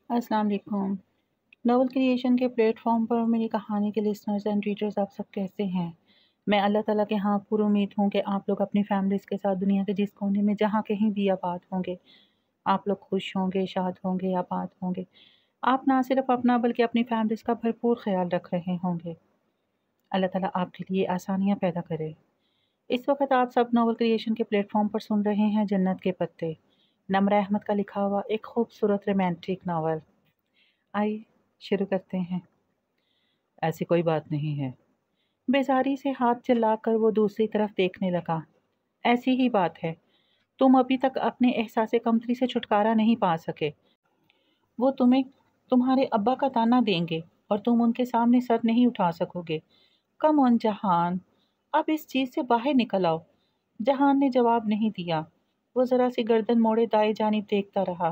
अस्सलाम वालेकुम। Novel creation के प्लेटफॉर्म पर मेरी कहानी के लिसनर्स एंड रीडर्स आप सब कैसे हैं? मैं अल्लाह ताला के यहाँ पुरुमीद हूँ कि आप लोग अपनी फैमिलीज़ के साथ दुनिया के जिस कोने में जहाँ कहीं भी आबाद होंगे, आप लोग खुश होंगे, शाद होंगे, आबाद होंगे। आप ना सिर्फ अपना बल्कि अपनी फैमिलीज़ का भरपूर ख्याल रख रहे होंगे। अल्लाह ताला आपके लिए आसानियाँ पैदा करे। इस वक्त आप सब नॉवल क्रिएशन के प्लेटफॉर्म पर सुन रहे हैं जन्नत के पत्ते, नमरा अहमद का लिखा हुआ एक खूबसूरत रोमांटिक नावल। आइए शुरू करते हैं। ऐसी कोई बात नहीं है। बेजारी से हाथ चलाकर वो दूसरी तरफ देखने लगा। ऐसी ही बात है। तुम अभी तक अपने एहसास कमतरी से छुटकारा नहीं पा सके। वो तुम्हें तुम्हारे अब्बा का ताना देंगे और तुम उनके सामने सर नहीं उठा सकोगे। कम ऑन जहान, अब इस चीज़ से बाहर निकल आओ। जहान ने जवाब नहीं दिया। वो ज़रा सी गर्दन मोड़े दाएं जानिब देखता रहा।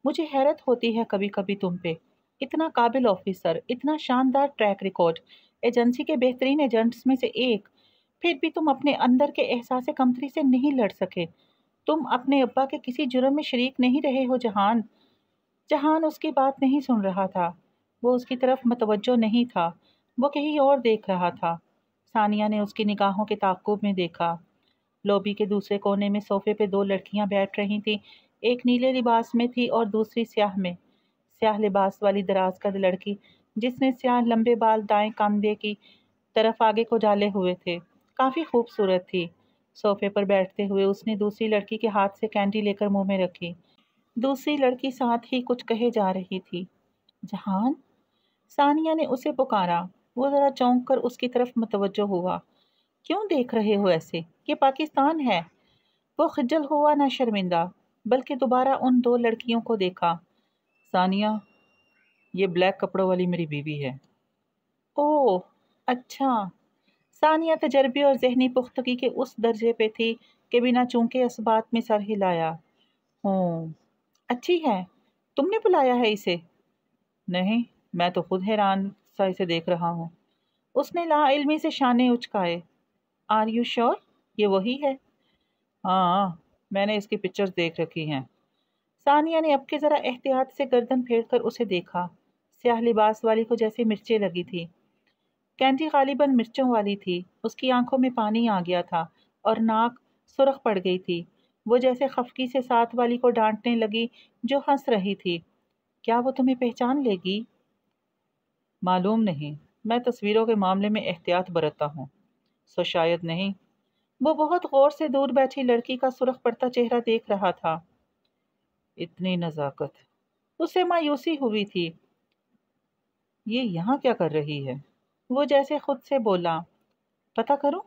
मुझे हैरत होती है कभी कभी तुम पे। इतना काबिल ऑफिसर, इतना शानदार ट्रैक रिकॉर्ड, एजेंसी के बेहतरीन एजेंट्स में से एक, फिर भी तुम अपने अंदर के एहसास कमतरी से नहीं लड़ सके। तुम अपने अब्बा के किसी जुर्म में शरीक नहीं रहे हो जहान। जहान उसकी बात नहीं सुन रहा था। वो उसकी तरफ मतवज्जो नहीं था। वो कहीं और देख रहा था। सानिया ने उसकी निगाहों के ताक़ुब में देखा। लॉबी के दूसरे कोने में सोफे पे दो लड़कियां बैठ रही थीं। एक नीले लिबास में थी और दूसरी स्याह में। स्याह लिबास वाली दराज कद लड़की, जिसने स्याह लंबे बाल दाएं कंधे की तरफ आगे को डाले हुए थे, काफ़ी खूबसूरत थी। सोफे पर बैठते हुए उसने दूसरी लड़की के हाथ से कैंडी लेकर मुंह में रखी। दूसरी लड़की साथ ही कुछ कहे जा रही थी। जहान, सानिया ने उसे पुकारा। वो ज़रा चौंक कर उसकी तरफ मुतवज्जो हुआ। क्यों देख रहे हो ऐसे? ये पाकिस्तान है। वो खिजल हुआ ना शर्मिंदा, बल्कि दोबारा उन दो लड़कियों को देखा। सानिया, ये ब्लैक कपड़ों वाली मेरी बीवी है। ओह, अच्छा। सानिया तजर्बे और जहनी पुख्तगी के उस दर्जे पे थी कि बिना चूके इस बात में सर हिलाया। हूँ, अच्छी है। तुमने बुलाया है इसे? नहीं, मैं तो खुद हैरान सा इसे देख रहा हूँ। उसने लाइल्मी से शाने उचकाए। आर यू श्योर ये वही है? हाँ, मैंने इसकी पिक्चर्स देख रखी हैं। सानिया ने अब के ज़रा एहतियात से गर्दन फेरकर उसे देखा। स्याह लिबास वाली को जैसे मिर्चें लगी थी। कैंडी गालिबन मिर्चों वाली थी। उसकी आंखों में पानी आ गया था और नाक सुर्ख पड़ गई थी। वो जैसे खफकी से साथ वाली को डांटने लगी जो हंस रही थी। क्या वो तुम्हें पहचान लेगी? मालूम नहीं। मैं तस्वीरों के मामले में एहतियात बरतता हूँ, सो शायद नहीं। वो बहुत गौर से दूर बैठी लड़की का सुर्ख पड़ता चेहरा देख रहा था। इतनी नज़ाकत। उसे मायूसी हुई थी। ये यहाँ क्या कर रही है? वो जैसे खुद से बोला, पता करूं?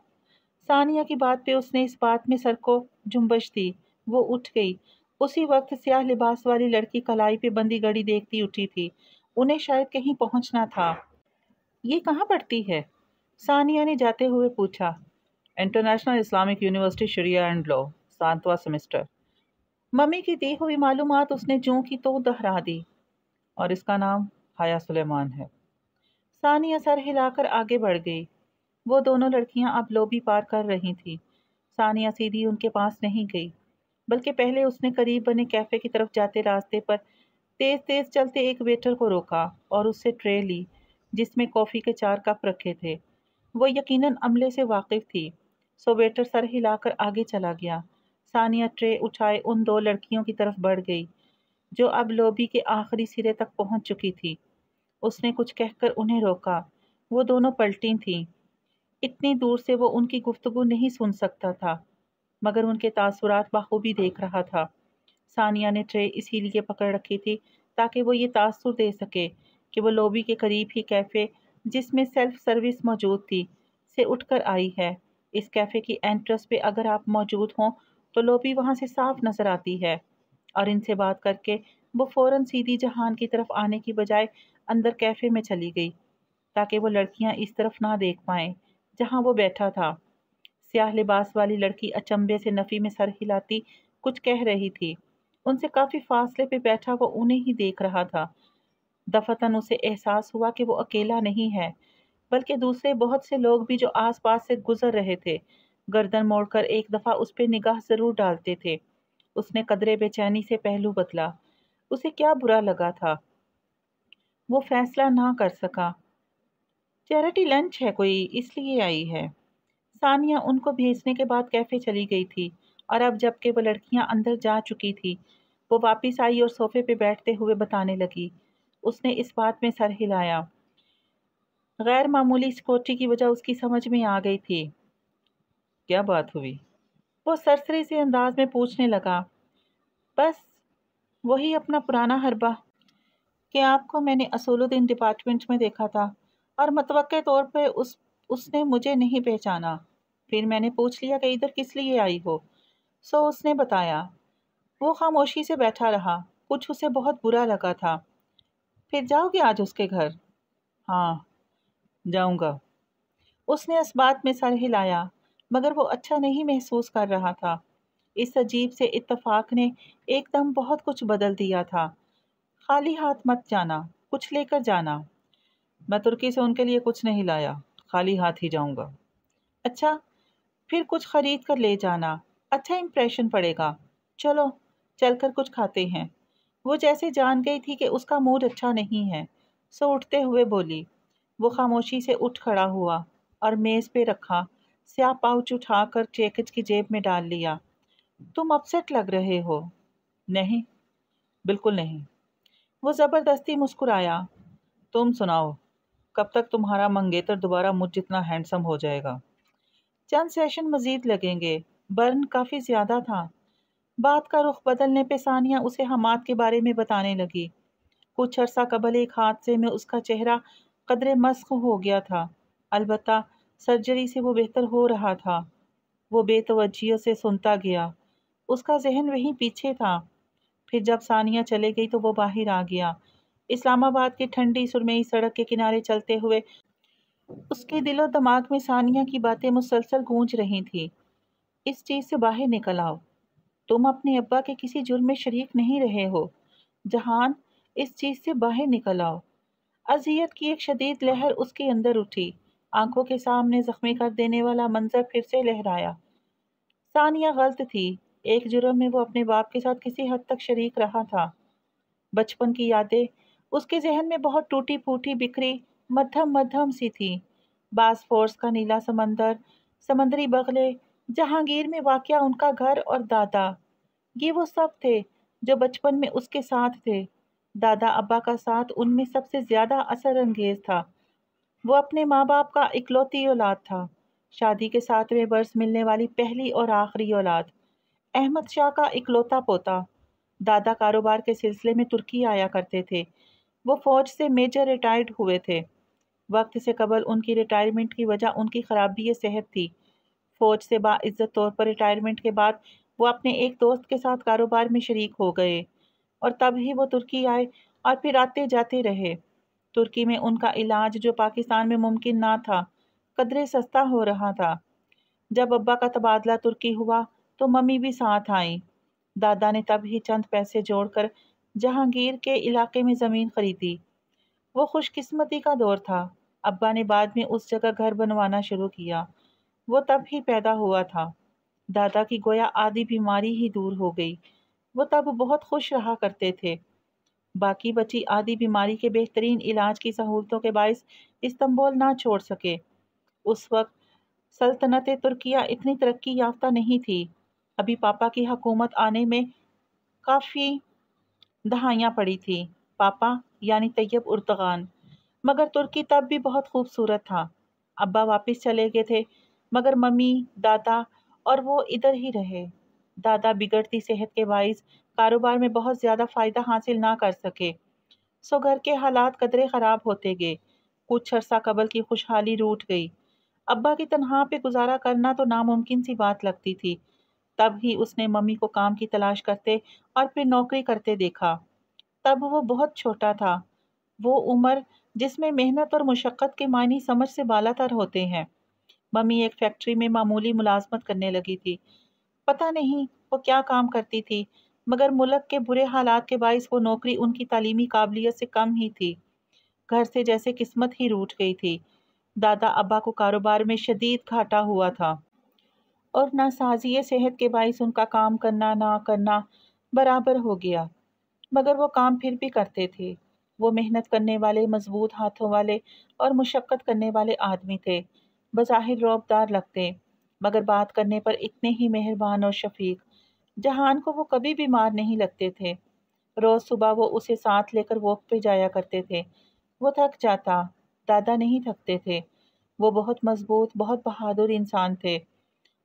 सानिया की बात पे उसने इस बात में सर को जुम्बश दी। वो उठ गई। उसी वक्त स्याह लिबास वाली लड़की कलाई पे बंदी घड़ी देखती उठी थी। उन्हें शायद कहीं पहुंचना था। ये कहाँ पढ़ती है? सानिया ने जाते हुए पूछा। International Islamic university sharia and law, 7वां सेमेस्टर। मम्मी की दी हुई मालूमात उसने जूं की तो दोहरा दी। और इसका नाम हाया सुलेमान है। सानिया सर हिलाकर आगे बढ़ गई। वो दोनों लड़कियां अब लॉबी पार कर रही थीं। सानिया सीधी उनके पास नहीं गई, बल्कि पहले उसने करीब बने कैफे की तरफ जाते रास्ते पर तेज तेज चलते एक वेटर को रोका और उससे ट्रे ली, जिसमें कॉफ़ी के 4 कप रखे थे। वो यकीनन अमले से वाकिफ थी, सो वेटर सर हिलाकर आगे चला गया। सानिया ट्रे उठाए उन दो लड़कियों की तरफ बढ़ गई, जो अब लॉबी के आखिरी सिरे तक पहुंच चुकी थी। उसने कुछ कहकर उन्हें रोका। वो दोनों पलटी थीं। इतनी दूर से वो उनकी गुफ्तगू नहीं सुन सकता था, मगर उनके तासुरात बाखूबी देख रहा था। सानिया ने ट्रे इसीलिए पकड़ रखी थी ताकि वो ये तासुर दे सके कि वो लॉबी के करीब ही कैफ़े, जिसमें सेल्फ सर्विस मौजूद थी, से उठकर आई है। इस कैफ़े की एंट्रेंस पे अगर आप मौजूद हों तो लॉबी वहाँ से साफ नज़र आती है। और इनसे बात करके वो फ़ौरन सीधी जहान की तरफ आने की बजाय अंदर कैफ़े में चली गई, ताकि वो लड़कियां इस तरफ ना देख पाएं जहां वो बैठा था। स्याह लिबास वाली लड़की अचंभे से नफ़ी में सर हिलाती कुछ कह रही थी। उनसे काफ़ी फासले पे बैठा वो उन्हें ही देख रहा था। दफतन उसे एहसास हुआ कि वो अकेला नहीं है, बल्कि दूसरे बहुत से लोग भी जो आस पास से गुजर रहे थे, गर्दन मोड़कर एक दफ़ा उस पर निगाह ज़रूर डालते थे। उसने कदरे बेचैनी से पहलू बदला। उसे क्या बुरा लगा था? वो फैसला ना कर सका। चैरिटी लंच है कोई, इसलिए आई है। सानिया उनको भेजने के बाद कैफे चली गई थी और अब जबकि वो लड़कियां अंदर जा चुकी थी, वो वापस आई और सोफे पे बैठते हुए बताने लगी। उसने इस बात में सर हिलाया। गैर मामूली सिक्योरिटी की वजह उसकी समझ में आ गई थी। क्या बात हुई? वो सरसरी से अंदाज में पूछने लगा। बस वही अपना पुराना हरबा कि आपको मैंने असोलुद्दीन डिपार्टमेंट में देखा था और मतवक्के तौर पे उसने मुझे नहीं पहचाना। फिर मैंने पूछ लिया कि इधर किस लिए आई हो। सो उसने बताया। वो खामोशी से बैठा रहा। कुछ उसे बहुत बुरा लगा था। फिर जाओगे आज उसके घर? हाँ, जाऊंगा। उसने इस बात में सर हिलाया, मगर वो अच्छा नहीं महसूस कर रहा था। इस अजीब से इत्तेफाक ने एकदम बहुत कुछ बदल दिया था। खाली हाथ मत जाना, कुछ लेकर जाना। मैं तुर्की से उनके लिए कुछ नहीं लाया, खाली हाथ ही जाऊंगा। अच्छा, फिर कुछ खरीद कर ले जाना, अच्छा इंप्रेशन पड़ेगा। चलो चलकर कुछ खाते हैं। वो जैसे जान गई थी कि उसका मूड अच्छा नहीं है, सो उठते हुए बोली। वो खामोशी से उठ खड़ा हुआ और मेज पे रखा स्याह पाउच उठाकर जैकेट की जेब में डाल लिया। तुम अपसेट लग रहे हो। नहीं, बिल्कुल नहीं। वो जबरदस्ती मुस्कुराया। तुम सुनाओ, कब तक तुम्हारा मंगेतर दोबारा मुझ जितना हैंडसम हो जाएगा? चंद सेशन मजीद लगेंगे, बर्न काफी ज्यादा था। बात का रुख बदलने पे सानिया उसे हमाद के बारे में बताने लगी। कुछ अरसा कबल एक हादसे में उसका चेहरा कदरे मस्ख हो गया था। अलबत्ता सर्जरी से वो बेहतर हो रहा था। वो बेतवज्जियों से सुनता गया। उसका जहन वहीं पीछे था। फिर जब सानिया चले गई तो वो बाहर आ गया। इस्लामाबाद की ठंडी सुरमई सड़क के किनारे चलते हुए उसके दिलो दिमाग में सानिया की बातें मुसलसल गूंज रही थी। इस चीज से बाहर निकल आओ। तुम अपने अब्बा के किसी जुर्म में शरीक नहीं रहे हो। जहान, इस चीज से बाहर निकल आओ। अजियत की एक शदीद लहर उसके अंदर उठी। आंखों के सामने जख्मी कर देने वाला मंजर फिर से लहराया। सानिया गलत थी। एक जुर्म में वो अपने बाप के साथ किसी हद तक शरीक रहा था। बचपन की यादें उसके जहन में बहुत टूटी फूटी बिखरी मध्यम मध्यम सी थी। बासफोर्स का नीला समंदर, समंदरी बगले, जहांगीर में वाक़या उनका घर और दादा, ये वो सब थे जो बचपन में उसके साथ थे। दादा अब्बा का साथ उनमें सबसे ज्यादा असर अंगेज था। वो अपने माँ बाप का इकलौती औलाद था। शादी के 7वें बरस मिलने वाली पहली और आखिरी औलाद। अहमद शाह का इकलौता पोता। दादा कारोबार के सिलसिले में तुर्की आया करते थे। वो फौज से मेजर रिटायर्ड हुए थे। वक्त से कबल उनकी रिटायरमेंट की वजह उनकी खराबी सेहत थी। फौज से बाइज्जत तौर पर रिटायरमेंट के बाद वो अपने एक दोस्त के साथ कारोबार में शरीक हो गए और तब ही वो तुर्की आए और फिर आते जाते रहे। तुर्की में उनका इलाज जो पाकिस्तान में मुमकिन ना था, कदरे सस्ता हो रहा था। जब अब्बा का तबादला तुर्की हुआ तो मम्मी भी साथ आई। दादा ने तब ही चंद पैसे जोड़कर जहांगीर के इलाके में ज़मीन खरीदी। वो खुशकिस्मती का दौर था। अब्बा ने बाद में उस जगह घर बनवाना शुरू किया। वो तब ही पैदा हुआ था। दादा की गोया आधी बीमारी ही दूर हो गई। वो तब बहुत खुश रहा करते थे। बाकी बची आधी बीमारी के बेहतरीन इलाज की सहूलतों के बायस इस्तांबुल ना छोड़ सके। उस वक्त सल्तनत तुर्किया इतनी तरक्की याफ्ता नहीं थी। अभी पापा की हुकूमत आने में काफ़ी दहाइयाँ पड़ी थी। पापा यानी तैयब उर्तगान। मगर तुर्की तब भी बहुत खूबसूरत था। अब्बा वापस चले गए थे, मगर मम्मी, दादा और वो इधर ही रहे। दादा बिगड़ती सेहत के बायस कारोबार में बहुत ज़्यादा फ़ायदा हासिल ना कर सके, सो घर के हालात कदरे ख़राब होते गए। कुछ अरसा कबल की खुशहाली रूठ गई। अब्बा की तनहा पे गुजारा करना तो नामुमकिन सी बात लगती थी। तब ही उसने मम्मी को काम की तलाश करते और फिर नौकरी करते देखा। तब वो बहुत छोटा था। वो उम्र जिसमें मेहनत और मुशक्क़त के मायने समझ से बालातर होते हैं। मम्मी एक फैक्ट्री में मामूली मुलाजमत करने लगी थी। पता नहीं वो क्या काम करती थी, मगर मुल्क के बुरे हालात के बायस वो नौकरी उनकी तालीमी काबिलियत से कम ही थी। घर से जैसे किस्मत ही रूठ गई थी। दादा अब्बा को कारोबार में शदीद घाटा हुआ था और नासाजिए सेहत के बायस उनका काम करना ना करना बराबर हो गया। مگر وہ کام پھر بھی کرتے تھے۔ وہ محنت کرنے والے، مضبوط ہاتھوں والے اور مشقت کرنے والے آدمی تھے۔ بظاہر رعبدار لگتے، مگر بات کرنے پر اتنے ہی مہربان اور شفیق۔ جہان کو وہ کبھی بیمار نہیں لگتے تھے۔ روز صبح وہ اسے ساتھ لے کر واک پہ جایا کرتے تھے۔ وہ تھک جاتا، دادا نہیں تھکتے تھے۔ وہ بہت مضبوط، بہت بہادر انسان تھے۔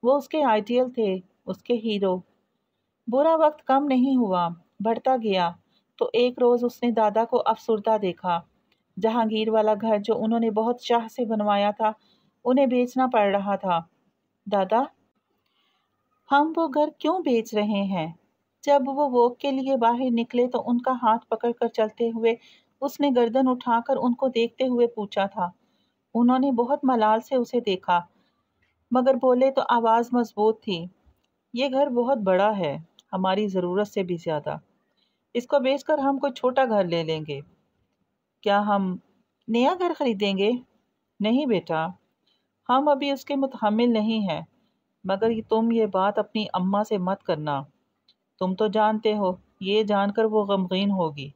وہ اس کے آئیڈیل تھے، اس کے ہیرو۔ برا وقت کم نہیں ہوا، بڑھتا گیا۔ تو ایک روز اس نے دادا کو افسردہ دیکھا۔ جہانگیر والا گھر جو انہوں نے بہت شاہ سے بنوایا تھا، انہیں بیچنا پڑ رہا تھا۔ دادا، ہم وہ گھر کیوں بیچ رہے ہیں؟ جب وہ واک کے لیے باہر نکلے تو ان کا ہاتھ پکڑ کر چلتے ہوئے اس نے گردن اٹھا کر ان کو دیکھتے ہوئے پوچھا تھا۔ انہوں نے بہت ملال سے اسے دیکھا، مگر بولے تو آواز مضبوط تھی، یہ گھر بہت بڑا ہے، ہماری ضرورت سے بھی زیادہ۔ اس کو بیچ کر ہم کوئی چھوٹا گھر لے لیں گے۔ کیا ہم نیا گھر خریدیں گے؟ نہیں بیٹا، ہم ابھی اس کے متحمل نہیں ہیں، مگر تم یہ بات اپنی اماں سے مت کرنا، تم تو جانتے ہو، یہ جان کر وہ غمگین ہوگی۔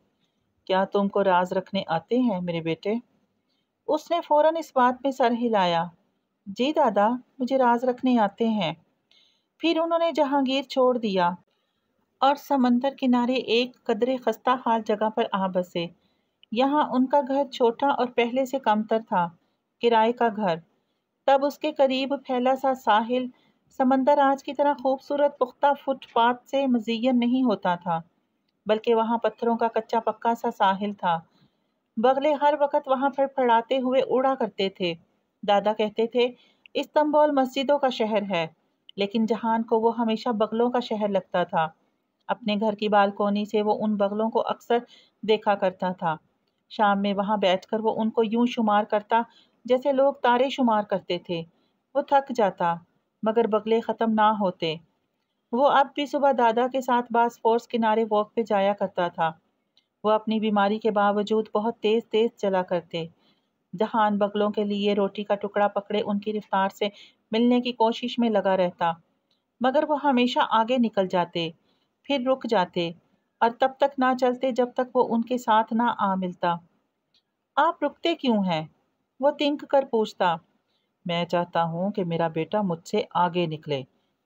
کیا تم کو راز رکھنے آتے ہیں میرے بیٹے؟ اس نے فوراً اس بات میں سر ہلایا، جی دادا، مجھے راز رکھنے آتے ہیں۔ پھر انہوں نے جہانگیر چھوڑ دیا اور سمندر کنارے ایک قدرے خستہ حال جگہ پر آ بسے۔ یہاں ان کا گھر چھوٹا اور پہلے سے کم تر تھا، کرائے کا گھر۔ تب اس کے قریب پھیلا سا ساحل سمندر آج کی طرح خوبصورت پختہ فٹ پاتھ سے مزین نہیں ہوتا تھا، بلکہ وہاں پتھروں کا کچا پکا سا ساحل تھا۔ بغلے ہر وقت وہاں پھڑپھڑاتے ہوئے اڑا کرتے تھے۔ دادا کہتے تھے، استنبول مسجدوں کا شہر ہے، لیکن جہان کو وہ ہمیشہ بغلوں کا شہر لگتا تھا۔ اپنے گھر کی بالکونی سے وہ ان بغلوں کو اکثر دیکھا کرتا تھا۔ شام میں وہاں بیٹھ کر وہ ان کو یوں شمار کرتا جیسے لوگ تارے شمار کرتے تھے۔ وہ تھک جاتا، مگر بغلے ختم نہ ہوتے۔ وہ اب بھی صبح دادا کے ساتھ باس فورس کنارے واک پہ جایا کرتا تھا۔ وہ اپنی بیماری کے باوجود بہت تیز تیز چلا کرتے۔ جہان بغلوں کے لیے روٹی کا ٹکڑا پکڑے ان کی رفتار سے ملنے کی کوشش میں لگا رہتا، مگر وہ ہمیشہ آگے نکل جاتے، پھر رک جاتے اور تب تک نہ چلتے جب تک وہ ان کے ساتھ نہ آ ملتا۔ آپ رکتے کیوں ہیں؟ وہ تنک کر پوچھتا۔ میں چاہتا ہوں کہ میرا بیٹا مجھ سے آگے نکلے،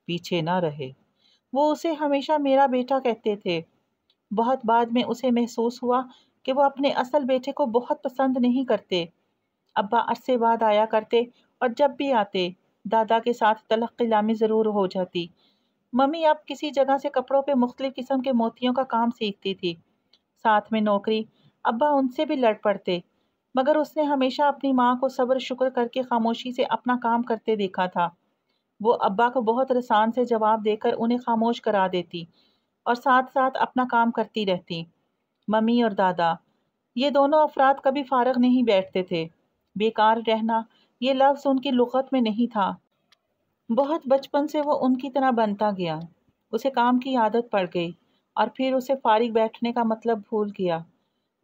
پیچھے نہ رہے۔ وہ اسے ہمیشہ میرا بیٹا کہتے تھے۔ بہت بعد میں اسے محسوس ہوا کہ وہ اپنے اصل بیٹے کو بہت پسند نہیں کرتے۔ ابا عرصے بعد آیا کرتے اور جب بھی آتے دادا کے ساتھ تلق کلامی ضرور ہو جاتی۔ ممی اب کسی جگہ سے کپڑوں پہ مختلف قسم کے موتیوں کا کام سیکھتی تھی، ساتھ میں نوکری۔ ابا ان سے بھی لڑ پڑتے، مگر اس نے ہمیشہ اپنی ماں کو صبر شکر کر کے خاموشی سے اپنا کام کرتے دیکھا تھا۔ وہ ابا کو بہت رسان سے جواب دے کر انہیں خاموش کرا دیتی اور ساتھ ساتھ اپنا کام کرتی رہتی۔ ممی اور دادا، یہ دونوں افراد کبھی فارغ نہیں بیٹھتے تھے۔ بیکار رہنا یہ لفظ ان کی لغت میں نہیں تھا۔ بہت بچپن سے وہ ان کی طرح بنتا گیا۔ اسے کام کی عادت پڑ گئی اور پھر اسے فارغ بیٹھنے کا مطلب بھول گیا۔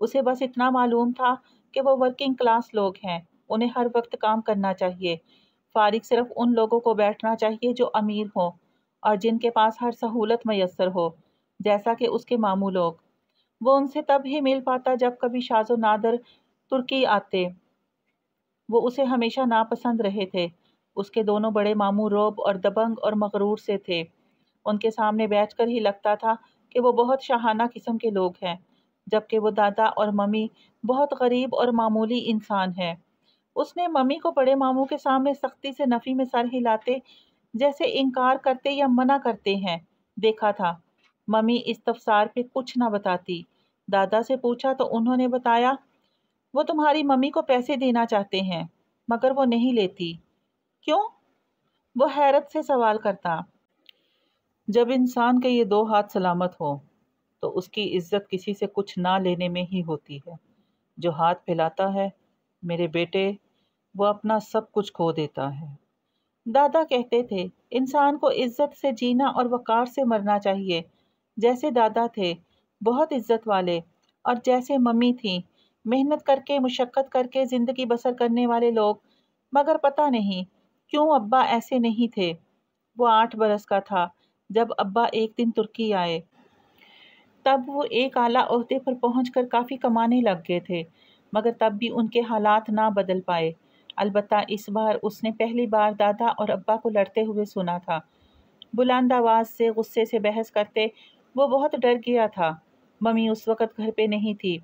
اسے بس اتنا معلوم تھا کہ وہ ورکنگ کلاس لوگ ہیں، انہیں ہر وقت کام کرنا چاہیے۔ فارغ صرف ان لوگوں کو بیٹھنا چاہیے جو امیر ہوں اور جن کے پاس ہر سہولت میسر ہو، جیسا کہ اس کے ماموں لوگ۔ وہ ان سے تب ہی مل پاتا جب کبھی شاذ و نادر ترکی آتے۔ وہ اسے ہمیشہ ناپسند رہے تھے۔ اس کے دونوں بڑے ماموں روب اور دبنگ اور مغرور سے تھے۔ ان کے سامنے بیٹھ کر ہی لگتا تھا کہ وہ بہت شاہانہ قسم کے لوگ ہیں، جبکہ وہ دادا اور ممی بہت غریب اور معمولی انسان ہیں۔ اس نے ممی کو بڑے ماموں کے سامنے سختی سے نفی میں سر ہلاتے جیسے انکار کرتے یا منع کرتے ہیں دیکھا تھا۔ ممی استفسار پہ کچھ نہ بتاتی۔ دادا سے پوچھا تو انہوں نے بتایا، وہ تمہاری ممی کو پیسے دینا چاہتے ہیں، مگر وہ نہیں لیتی۔ کیوں؟ وہ حیرت سے سوال کرتا۔ جب انسان کے یہ دو ہاتھ سلامت ہوں تو اس کی عزت کسی سے کچھ نہ لینے میں ہی ہوتی ہے۔ جو ہاتھ پھیلاتا ہے میرے بیٹے، وہ اپنا سب کچھ کھو دیتا ہے۔ دادا کہتے تھے، انسان کو عزت سے جینا اور وقار سے مرنا چاہیے۔ جیسے دادا تھے بہت عزت والے، اور جیسے ممی تھیں محنت کر کے مشقت کر کے زندگی بسر کرنے والے لوگ، مگر پتہ نہیں کیوں ابا ایسے نہیں تھے۔ وہ 8 برس کا تھا جب ابا ایک دن ترکی آئے۔ तब वो एक आला ओहदे पर पहुंचकर काफ़ी कमाने लग गए थे, मगर तब भी उनके हालात ना बदल पाए। अलबत्ता इस बार उसने पहली बार दादा और अब्बा को लड़ते हुए सुना था। बुलंद आवाज़ से गुस्से से बहस करते वो बहुत डर गया था। मम्मी उस वक़्त घर पे नहीं थी।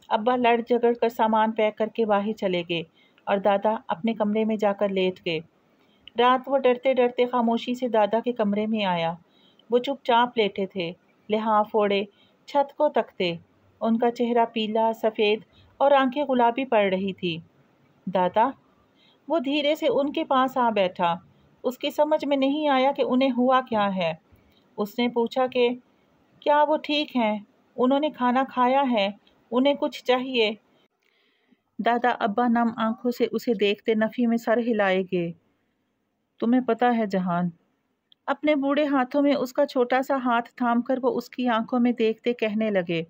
अब्बा लड़ झगड़ कर सामान पैक करके बाहर चले गए और दादा अपने कमरे में जाकर लेट गए। रात वो डरते डरते खामोशी से दादा के कमरे में आया। वो चुपचाप लेटे थे, लिहाफ ओढ़े, छत को तकते। उनका चेहरा पीला सफ़ेद और आंखें गुलाबी पड़ रही थी। दादा, वो धीरे से उनके पास आ बैठा। उसकी समझ में नहीं आया कि उन्हें हुआ क्या है। उसने पूछा कि क्या वो ठीक हैं? उन्होंने खाना खाया है? उन्हें कुछ चाहिए? दादा अब्बा नम आंखों से उसे देखते नफ़ी में सर हिलाए गए। तुम्हें पता है जहान, अपने बूढ़े हाथों में उसका छोटा सा हाथ थामकर वो उसकी आंखों में देखते कहने लगे,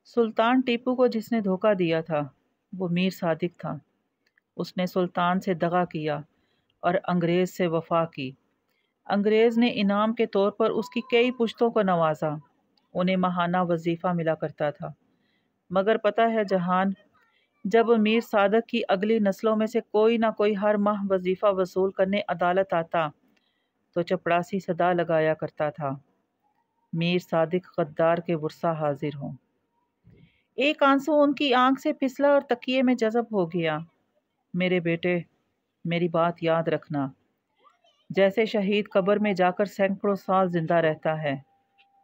सुल्तान टीपू को जिसने धोखा दिया था वो मीर सादिक था। उसने सुल्तान से दगा किया और अंग्रेज़ से वफा की। अंग्रेज़ ने इनाम के तौर पर उसकी कई पुश्तों को नवाजा। उन्हें माहाना वजीफ़ा मिला करता था। मगर पता है जहान, जब मीर सादक की अगली नस्लों में से कोई ना कोई हर माह वजीफ़ा वसूल करने अदालत आता तो चपड़ासी सदा लगाया करता था, मीर सादिक गद्दार के वर्सा हाजिर हों। एक आंसू उनकी आंख से फिसला और तकिए में जज़ब हो गया। मेरे बेटे, मेरी बात याद रखना। जैसे शहीद कब्र में जाकर सैकड़ों साल जिंदा रहता है,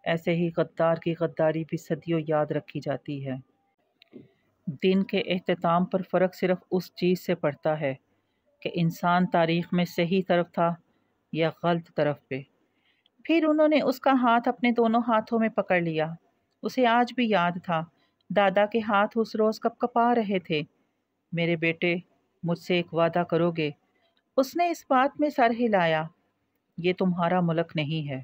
ऐसे ही गद्दार की गद्दारी भी सदियों याद रखी जाती है। दिन के एहतताम पर फ़र्क सिर्फ उस चीज़ से पड़ता है कि इंसान तारीख़ में सही तरफ था या गलत तरफ पे। फिर उन्होंने उसका हाथ अपने दोनों हाथों में पकड़ लिया। उसे आज भी याद था, दादा के हाथ उस रोज़ कँपकँपा रहे थे। मेरे बेटे, मुझसे एक वादा करोगे? उसने इस बात में सर हिलाया। ये तुम्हारा मुल्क नहीं है,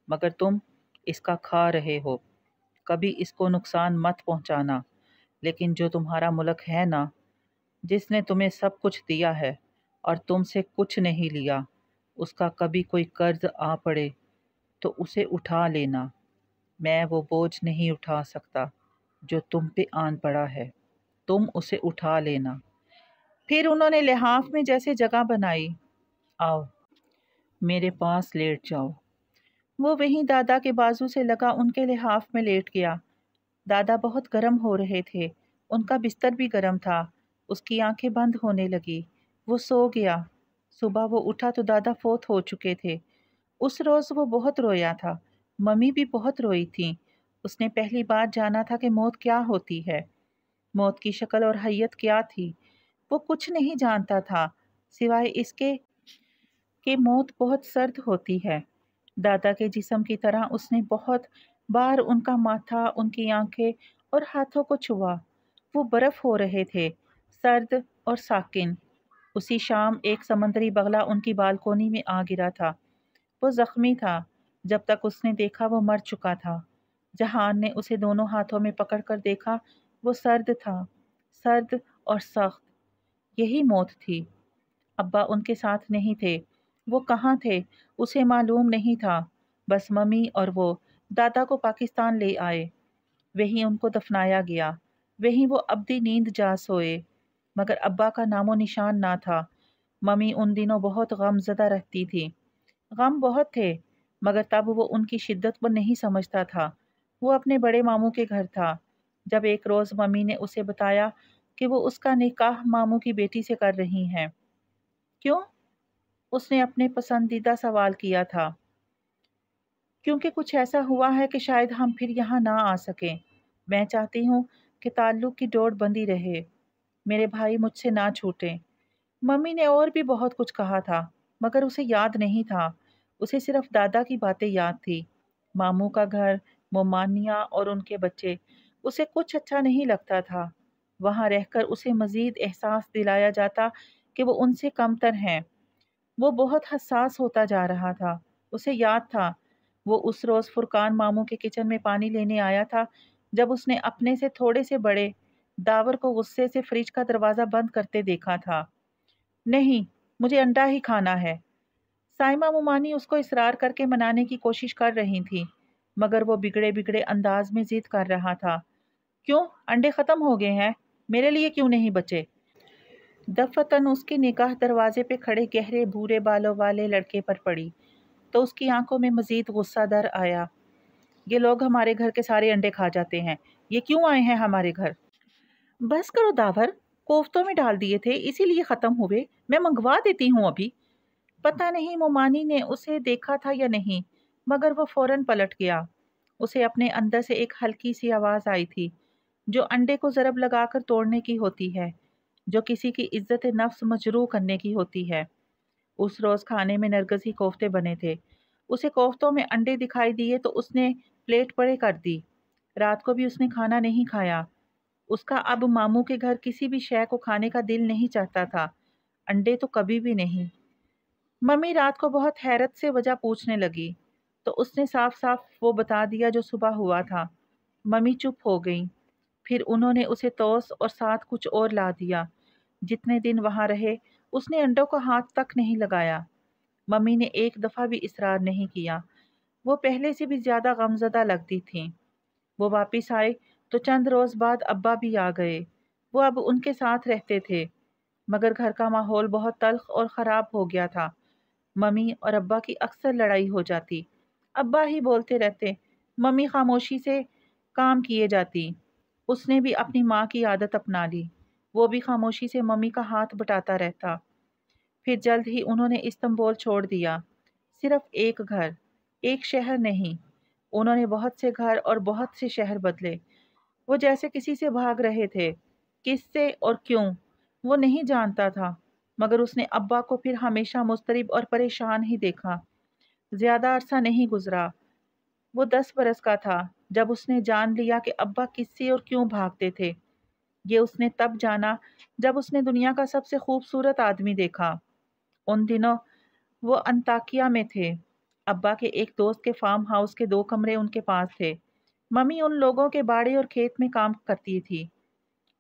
मगर तुम इसका खा रहे हो। कभी इसको नुकसान मत पहुंचाना। लेकिन जो तुम्हारा मुल्क है ना, जिसने तुम्हें सब कुछ दिया है और तुमसे कुछ नहीं लिया, उसका कभी कोई कर्ज आ पड़े तो उसे उठा लेना। मैं वो बोझ नहीं उठा सकता जो तुम पे आन पड़ा है, तुम उसे उठा लेना। फिर उन्होंने लिहाफ में जैसे जगह बनाई। आओ, मेरे पास लेट जाओ। वो वहीं दादा के बाजू से लगा उनके लिहाफ में लेट गया। दादा बहुत गर्म हो रहे थे। उनका बिस्तर भी गर्म था। उसकी आंखें बंद होने लगी। वो सो गया। सुबह वो उठा तो दादा फोत हो चुके थे। उस रोज़ वो बहुत रोया था। मम्मी भी बहुत रोई थी। उसने पहली बार जाना था कि मौत क्या होती है, मौत की शक्ल और हैयत क्या थी। वो कुछ नहीं जानता था सिवाय इसके कि मौत बहुत सर्द होती है। दादा के जिस्म की तरह उसने बहुत बार उनका माथा, उनकी आंखें और हाथों को छुआ। वो बर्फ़ हो रहे थे, सर्द और साकिन। उसी शाम एक समंदरी बगला उनकी बालकोनी में आ गिरा था। वो ज़ख्मी था। जब तक उसने देखा वो मर चुका था। जहान ने उसे दोनों हाथों में पकड़कर देखा। वो सर्द था, सर्द और सख्त। यही मौत थी। अब्बा उनके साथ नहीं थे। वो कहाँ थे उसे मालूम नहीं था। बस मम्मी और वो दादा को पाकिस्तान ले आए। वहीं उनको दफनाया गया। वहीं वो अब्दी नींद जा सोए। मगर अब्बा का नामो निशान ना था। मम्मी उन दिनों बहुत गमज़दा रहती थी। गम बहुत थे, मगर तब वो उनकी शिद्दत को नहीं समझता था। वो अपने बड़े मामू के घर था। जब एक रोज़ मम्मी ने उसे बताया कि वो उसका निकाह मामू की बेटी से कर रही हैं। क्यों? उसने अपने पसंदीदा सवाल किया था। क्योंकि कुछ ऐसा हुआ है कि शायद हम फिर यहाँ ना आ सकें। मैं चाहती हूँ कि ताल्लुक़ की डोर बंधी रहे, मेरे भाई मुझसे ना छूटें। मम्मी ने और भी बहुत कुछ कहा था, मगर उसे याद नहीं था। उसे सिर्फ दादा की बातें याद थी। मामू का घर, मोमानिया और उनके बच्चे। उसे कुछ अच्छा नहीं लगता था। वहाँ रहकर उसे मज़ीद एहसास दिलाया जाता कि वो उनसे कमतर हैं। वो बहुत हसास होता जा रहा था। उसे याद था वो उस रोज़ फुरकान मामू के किचन में पानी लेने आया था, जब उसने अपने से थोड़े से बड़े दावर को गुस्से से फ्रिज का दरवाज़ा बंद करते देखा था। नहीं, मुझे अंडा ही खाना है। साइमा मुमानी उसको इसरार करके मनाने की कोशिश कर रही थी, مگر وہ بگڑے بگڑے انداز میں ضد کر رہا تھا، کیوں انڈے ختم ہو گئے ہیں؟ میرے لیے کیوں نہیں بچے؟ دفتن اس کی نگاہ دروازے پہ کھڑے گہرے بھورے بالوں والے لڑکے پر پڑی تو اس کی آنکھوں میں مزید غصہ در آیا۔ یہ لوگ ہمارے گھر کے سارے انڈے کھا جاتے ہیں، یہ کیوں آئے ہیں ہمارے گھر؟ بس کرو داور، کوفتوں میں ڈال دیے تھے اسی لیے ختم ہوئے، میں منگوا دیتی ہوں ابھی۔ پتہ نہیں مومانی نے اسے دیکھا تھا یا نہیں، مگر وہ فوراً پلٹ گیا۔ اسے اپنے اندر سے ایک ہلکی سی آواز آئی تھی جو انڈے کو ضرب لگا کر توڑنے کی ہوتی ہے، جو کسی کی عزت نفس مجروح کرنے کی ہوتی ہے۔ اس روز کھانے میں نرگسی کوفتے بنے تھے۔ اسے کوفتوں میں انڈے دکھائی دیے تو اس نے پلیٹ پرے کر دی۔ رات کو بھی اس نے کھانا نہیں کھایا۔ اس کا اب ماموں کے گھر کسی بھی شے کو کھانے کا دل نہیں چاہتا تھا، انڈے تو کبھی بھی نہیں۔ ممی رات کو بہت حیرت سے وجہ پوچھنے لگی تو اس نے صاف صاف وہ بتا دیا جو صبح ہوا تھا۔ ممی چپ ہو گئیں۔ پھر انہوں نے اسے توس اور ساتھ کچھ اور لا دیا۔ جتنے دن وہاں رہے اس نے انڈوں کو ہاتھ تک نہیں لگایا۔ ممی نے ایک دفعہ بھی اصرار نہیں کیا۔ وہ پہلے سے بھی زیادہ غمزدہ لگتی تھیں۔ وہ واپس آئے تو چند روز بعد ابا بھی آ گئے۔ وہ اب ان کے ساتھ رہتے تھے، مگر گھر کا ماحول بہت تلخ اور خراب ہو گیا تھا۔ ممی اور ابا کی اکثر لڑائی ہو جاتی، ابا ہی بولتے رہتے، ممی خاموشی سے کام کیے جاتی۔ اس نے بھی اپنی ماں کی عادت اپنا لی، وہ بھی خاموشی سے ممی کا ہاتھ بٹاتا رہتا۔ پھر جلد ہی انہوں نے استنبول چھوڑ دیا۔ صرف ایک گھر، ایک شہر نہیں، انہوں نے بہت سے گھر اور بہت سے شہر بدلے۔ وہ جیسے کسی سے بھاگ رہے تھے، کس سے اور کیوں وہ نہیں جانتا تھا، مگر اس نے ابا کو پھر ہمیشہ مضطرب اور پریشان ہی دیکھا۔ زیادہ عرصہ نہیں گزرا، وہ 10 برس کا تھا جب اس نے جان لیا کہ ابا کس سے اور کیوں بھاگتے تھے۔ یہ اس نے تب جانا جب اس نے دنیا کا سب سے خوبصورت آدمی دیکھا۔ ان دنوں وہ انطاکیہ میں تھے۔ ابا کے ایک دوست کے فارم ہاؤس کے 2 کمرے ان کے پاس تھے۔ ممی ان لوگوں کے باڑے اور کھیت میں کام کرتی تھی۔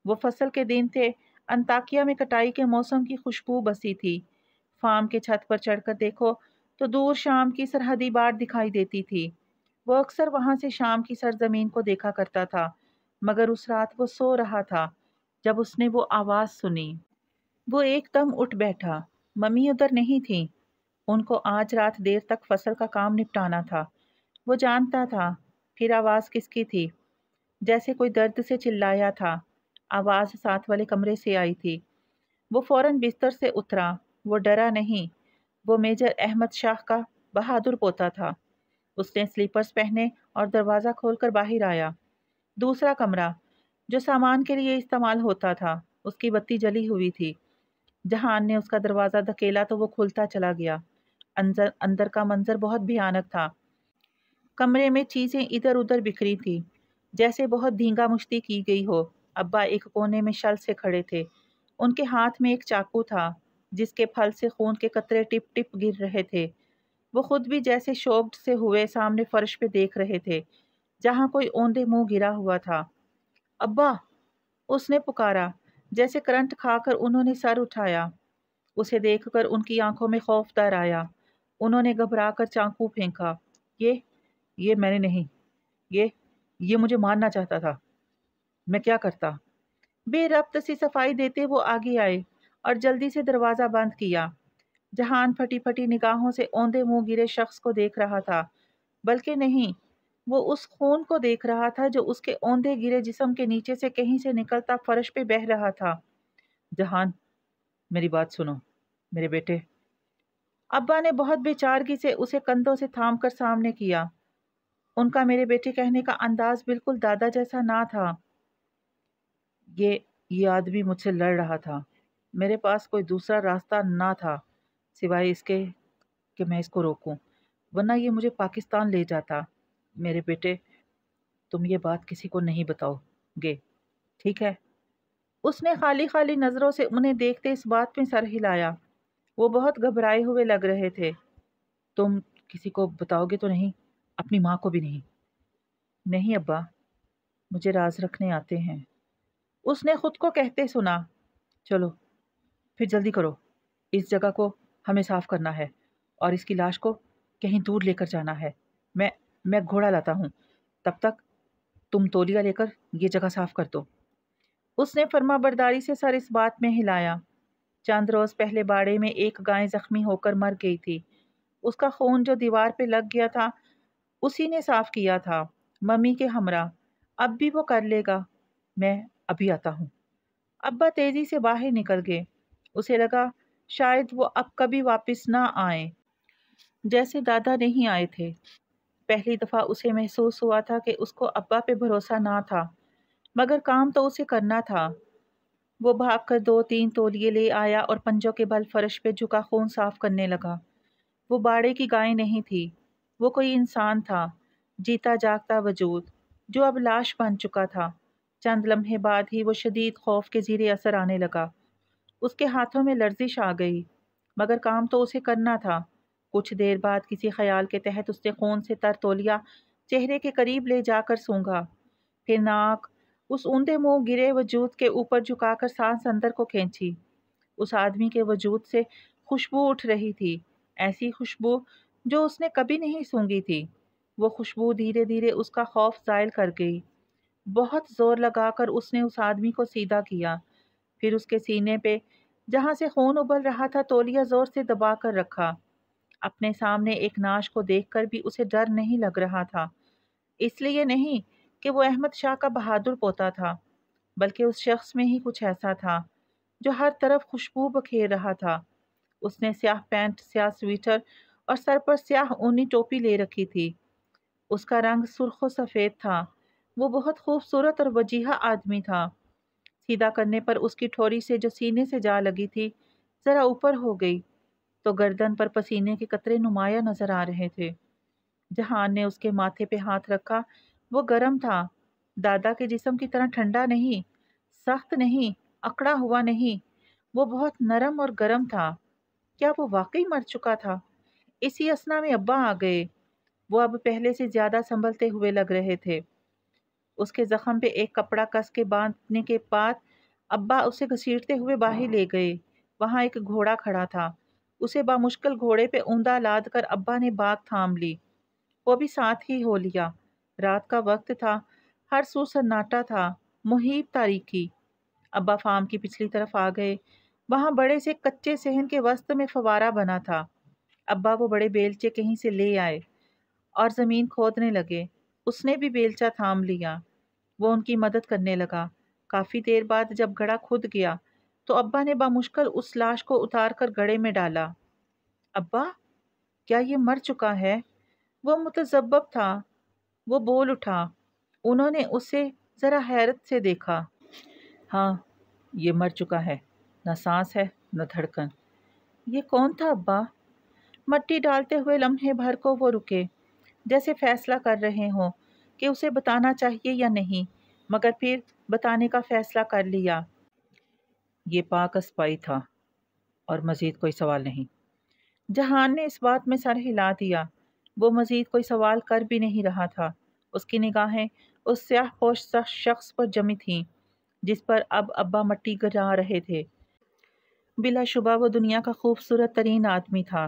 وہ فصل کے دن تھے، انطاکیہ میں کٹائی کے موسم کی خوشبو بسی تھی۔ فارم کے چھت پر چڑھ کر دیکھو تو دور شام کی سرحدی باڑ دکھائی دیتی تھی۔ وہ اکثر وہاں سے شام کی سرزمین کو دیکھا کرتا تھا، مگر اس رات وہ سو رہا تھا جب اس نے وہ آواز سنی۔ وہ ایک دم اٹھ بیٹھا۔ ممی ادھر نہیں تھیں، ان کو آج رات دیر تک فصل کا کام نپٹانا تھا۔ وہ جانتا تھا پھر آواز کس کی تھی، جیسے کوئی درد سے چلایا تھا۔ آواز ساتھ والے کمرے سے آئی تھی۔ وہ فوراً بستر سے اترا۔ وہ ڈرا نہیں، وہ میجر احمد شاہ کا بہادر پوتا تھا۔ اس نے سلیپرز پہنے اور دروازہ کھول کر باہر آیا۔ دوسرا کمرہ جو سامان کے لیے استعمال ہوتا تھا، اس کی بتی جلی ہوئی تھی۔ جہان نے اس کا دروازہ دھکیلا تو وہ کھلتا چلا گیا۔ اندر کا منظر بہت بھیانک تھا۔ کمرے میں چیزیں ادھر ادھر بکھری تھی، جیسے بہت دھینگا مشتی کی گئی ہو۔ ابا ایک کونے میں شل سے کھڑے تھے۔ ان کے ہاتھ میں ایک چاقو تھا جس کے پھل سے خون کے قطرے ٹپ ٹپ گر رہے تھے۔ وہ خود بھی جیسے شوکڈ سے ہوئے سامنے فرش پہ دیکھ رہے تھے جہاں کوئی اوندے منہ گرا ہوا تھا۔ ابا، اس نے پکارا۔ جیسے کرنٹ کھا کر انہوں نے سر اٹھایا۔ اسے دیکھ کر ان کی آنکھوں میں خوف در آیا۔ انہوں نے گھبرا کر چاقو پھینکا۔ یہ میں نے نہیں، یہ مجھے مارنا چاہتا تھا، میں کیا کرتا؟ بے ربط سی صفائی دیتے وہ آگے آئے اور جلدی سے دروازہ بند کیا۔ جہان پھٹی پھٹی نگاہوں سے اوندے منہ گرے شخص کو دیکھ رہا تھا، بلکہ نہیں، وہ اس خون کو دیکھ رہا تھا جو اس کے اوندے گرے جسم کے نیچے سے کہیں سے نکلتا فرش پہ بہہ رہا تھا۔ جہان، میری بات سنو میرے بیٹے۔ ابا نے بہت بے چارگی سے اسے کندھوں سے تھام کر سامنے کیا۔ ان کا میرے بیٹے کہنے کا انداز بالکل دادا جیسا نہ تھا۔ یہ آدمی مجھ سے لڑ رہا تھا، میرے پاس کوئی دوسرا راستہ نہ تھا سوائے اس کے کہ میں اس کو روکوں، ورنہ یہ مجھے پاکستان لے جاتا۔ میرے بیٹے، تم یہ بات کسی کو نہیں بتاؤ گے، ٹھیک ہے؟ اس نے خالی خالی نظروں سے انہیں دیکھتے اس بات میں سر ہلایا۔ وہ بہت گھبرائے ہوئے لگ رہے تھے۔ تم کسی کو بتاؤ گے تو نہیں؟ اپنی ماں کو بھی نہیں؟ نہیں ابا، مجھے راز رکھنے آتے ہیں، اس نے خود کو کہتے سنا۔ چلو پھر جلدی کرو، اس جگہ کو ہمیں صاف کرنا ہے اور اس کی لاش کو کہیں دور لے کر جانا ہے۔ मैं घोड़ा लाता हूँ, तब तक तुम तौलिया लेकर ये जगह साफ कर दो। उसने फर्माबरदारी से सर इस बात में हिलाया। चंद रोज पहले बाड़े में एक गाय जख्मी होकर मर गई थी। उसका खून जो दीवार पे लग गया था उसी ने साफ किया था, मम्मी के हमरा। अब भी वो कर लेगा। मैं अभी आता हूँ। अब्बा तेजी से बाहर निकल गए। उसे लगा शायद वो अब कभी वापस ना आए, जैसे दादा नहीं आए थे। पहली दफा उसे महसूस हुआ था कि उसको अब्बा पे भरोसा ना था, मगर काम तो उसे करना था। वो भागकर 2-3 तौलिए ले आया और पंजों के बल फर्श पे झुका खून साफ करने लगा। वो बाड़े की गाय नहीं थी, वो कोई इंसान था, जीता जागता वजूद, जो अब लाश बन चुका था। चंद लम्हे बाद ही वो शदीद खौफ के ज़ीरे असर आने लगा। उसके हाथों में लर्जिश आ गई, मगर काम तो उसे करना था। कुछ देर बाद किसी ख्याल के तहत उसने खून से तर तौलिया चेहरे के करीब ले जाकर सूंघा। फिर नाक उस ऊंधे मुंह गिरे वजूद के ऊपर झुकाकर सांस अंदर को खींची। उस आदमी के वजूद से खुशबू उठ रही थी, ऐसी खुशबू जो उसने कभी नहीं सूंघी थी। वो खुशबू धीरे धीरे उसका खौफ ज़ायल कर गई। बहुत जोर लगाकर उसने उस आदमी को सीधा किया, फिर उसके सीने पे जहां से खून उबल रहा था तौलिया जोर से दबा कर रखा। अपने सामने एक नाश को देखकर भी उसे डर नहीं लग रहा था। इसलिए नहीं कि वो अहमद शाह का बहादुर पोता था, बल्कि उस शख्स में ही कुछ ऐसा था जो हर तरफ खुशबू बखेर रहा था। उसने स्याह पैंट, स्याह स्वेटर और सर पर स्याह ऊनी टोपी ले रखी थी। उसका रंग सुर्ख सफ़ेद था। वो बहुत खूबसूरत और वजीहा आदमी था। सीधा करने पर उसकी ठोरी से जो सीने से जा लगी थी जरा ऊपर हो गई, तो गर्दन पर पसीने के कतरे नुमाया नजर आ रहे थे। जहान ने उसके माथे पे हाथ रखा। वो गर्म था, दादा के जिस्म की तरह ठंडा नहीं, सख्त नहीं, अकड़ा हुआ नहीं। वो बहुत नरम और गर्म था। क्या वो वाकई मर चुका था? इसी असना में अब्बा आ गए। वो अब पहले से ज्यादा संभलते हुए लग रहे थे। उसके जख्म पे एक कपड़ा कस के बांधने के बाद अब्बा उसे घसीटते हुए बाहर ले गए। वहां एक घोड़ा खड़ा था। उसे बामुश्किल घोड़े पे ऊंधा लाद कर अब्बा ने बाग थाम ली। वो भी साथ ही हो लिया। रात का वक्त था, हर सू सन्नाटा था, मुहीब तारीकी। अब्बा फार्म की पिछली तरफ आ गए। वहां बड़े से कच्चे सहन के वस्त में फवारा बना था। अब्बा वो बड़े बेलचे कहीं से ले आए और जमीन खोदने लगे। उसने भी बेलचा थाम लिया। वो उनकी मदद करने लगा। काफी देर बाद जब घड़ा खुद गया तो अब्बा ने बामुश्किल उस लाश को उतार कर घड़े में डाला। अब्बा, क्या ये मर चुका है? वो मुतजब्बब था। वो बोल उठा। उन्होंने उसे जरा हैरत से देखा। हाँ, ये मर चुका है। न सांस है न धड़कन। ये कौन था अब्बा? मट्टी डालते हुए लम्हे भर को वो रुके, जैसे फैसला कर रहे हों कि उसे बताना चाहिए या नहीं, मगर फिर बताने का फैसला कर लिया। ये पाक स्पाई था और मजीद कोई सवाल नहीं। जहान ने इस बात में सर हिला दिया। वो मजीद कोई सवाल कर भी नहीं रहा था। उसकी निगाहें उस स्याह पोश शख्स पर जमी थीं जिस पर अब अब्बा मट्टी गिरा रहे थे। बिलाशुबा वो दुनिया का खूबसूरत तरीन आदमी था।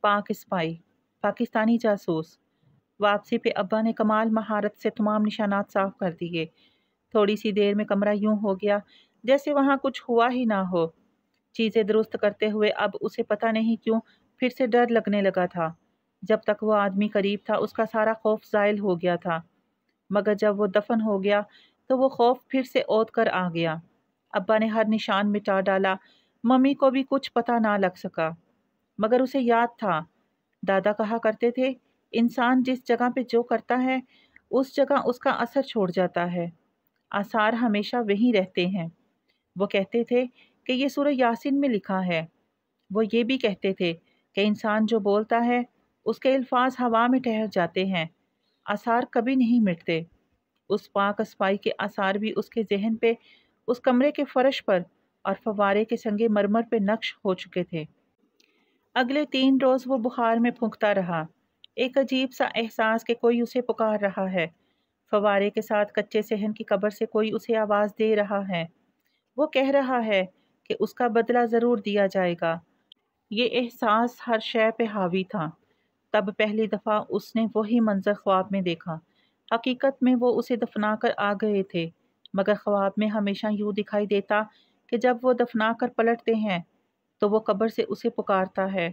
पाक स्पाई, पाकिस्तानी जासूस। वापसी पे अब्बा ने कमाल महारत से तमाम निशानात साफ कर दिए। थोड़ी सी देर में कमरा यूं हो गया जैसे वहां कुछ हुआ ही ना हो। चीजें दुरुस्त करते हुए अब उसे पता नहीं क्यों फिर से डर लगने लगा था। जब तक वो आदमी करीब था उसका सारा खौफ ज़ायल हो गया था, मगर जब वो दफन हो गया तो वो खौफ फिर से ओद कर आ गया। अब्बा ने हर निशान मिटा डाला। मम्मी को भी कुछ पता ना लग सका, मगर उसे याद था। दादा कहा करते थे, इंसान जिस जगह पे जो करता है उस जगह उसका असर छोड़ जाता है। आसार हमेशा वहीं रहते हैं। वो कहते थे कि ये सूरह यासीन में लिखा है। वो ये भी कहते थे कि इंसान जो बोलता है उसके अल्फाज हवा में ठहर जाते हैं, आसार कभी नहीं मिटते। उस पाक अस्पाई के आसार भी उसके जहन पे, उस कमरे के फर्श पर और फवारे के संगे मरमर पे नक्श हो चुके थे। अगले 3 रोज वो बुखार में फूंकता रहा। एक अजीब सा एहसास कि कोई उसे पुकार रहा है। फवारे के साथ कच्चे सहन की कब्र से कोई उसे आवाज दे रहा है। वो कह रहा है कि उसका बदला जरूर दिया जाएगा। ये एहसास हर शय पे हावी था। तब पहली दफ़ा उसने वही मंजर ख्वाब में देखा। हकीकत में वो उसे दफना कर आ गए थे, मगर ख्वाब में हमेशा यूँ दिखाई देता कि जब वो दफना कर पलटते हैं तो वो कब्र से उसे पुकारता है।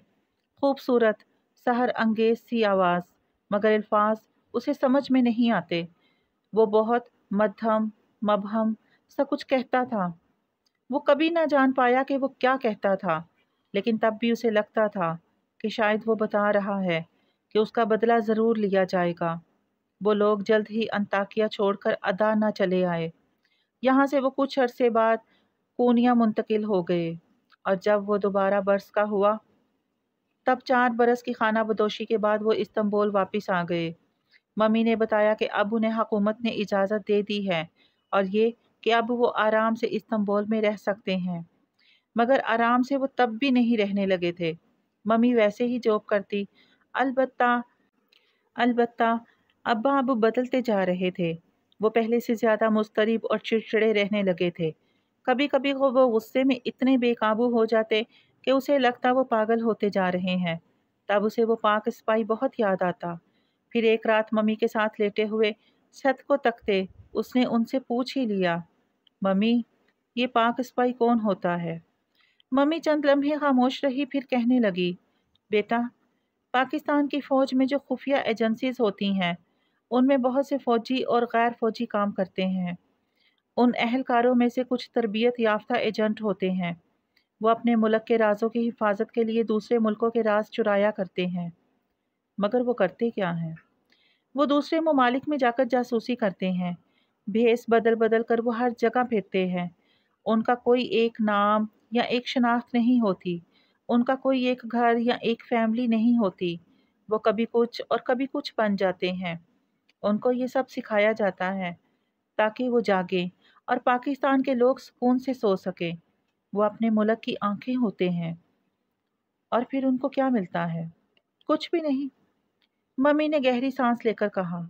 खूबसूरत सहर अंगेज सी आवाज़, मगर अल्फाज उसे समझ में नहीं आते। वो बहुत मध्यम मबहम सा कुछ कहता था। वो कभी ना जान पाया कि वो क्या कहता था, लेकिन तब भी उसे लगता था कि शायद वो बता रहा है कि उसका बदला ज़रूर लिया जाएगा। वो लोग जल्द ही अंताकिया छोड़कर अदा न चले आए। यहाँ से वो कुछ अरसे बाद पूनिया मुंतकिल हो गए, और जब वो दोबारा बरस का हुआ तब 4 बरस की खाना बदोशी के बाद वो इस्तांबुल वापस आ गए। मम्मी ने बताया कि अब उन्हें हुकूमत ने इजाज़त दे दी है, और ये कि अब वो आराम से इस्तांबुल में रह सकते हैं। मगर आराम से वो तब भी नहीं रहने लगे थे। मम्मी वैसे ही जॉब करती, अलबत्ता अलबत्ता अब्बा अब बदलते जा रहे थे। वो पहले से ज़्यादा मुस्तरिब और चिड़चिड़े रहने लगे थे। कभी कभी वो गुस्से में इतने बेकाबू हो जाते कि उसे लगता वो पागल होते जा रहे हैं। तब उसे वो पाक स्पाई बहुत याद आता। फिर एक रात मम्मी के साथ लेटे हुए छत को तकते उसने उनसे पूछ ही लिया, मम्मी, ये पाक स्पाई कौन होता है? मम्मी चंद लम्हे खामोश रही, फिर कहने लगी, बेटा, पाकिस्तान की फ़ौज में जो खुफिया एजेंसीज होती हैं, उनमें बहुत से फ़ौजी और गैर फ़ौजी काम करते हैं। उन अहलकारों में से कुछ तरबियत याफ्ता एजेंट होते हैं। वो अपने मुल्क के राजों की हिफाजत के लिए दूसरे मुल्कों के राज चुराया करते हैं। मगर वो करते क्या हैं? वो दूसरे ममालिक में जाकर जासूसी करते हैं। भेस बदल बदल कर वो हर जगह फिरते हैं। उनका कोई एक नाम या एक शनाख्त नहीं होती। उनका कोई एक घर या एक फैमिली नहीं होती। वो कभी कुछ और कभी कुछ बन जाते हैं। उनको ये सब सिखाया जाता है ताकि वो जागें और पाकिस्तान के लोग सुकून से सो सकें। वो अपने मुल्क की आंखें होते हैं। और फिर उनको क्या मिलता है? कुछ भी नहीं। मम्मी ने गहरी सांस लेकर कहा,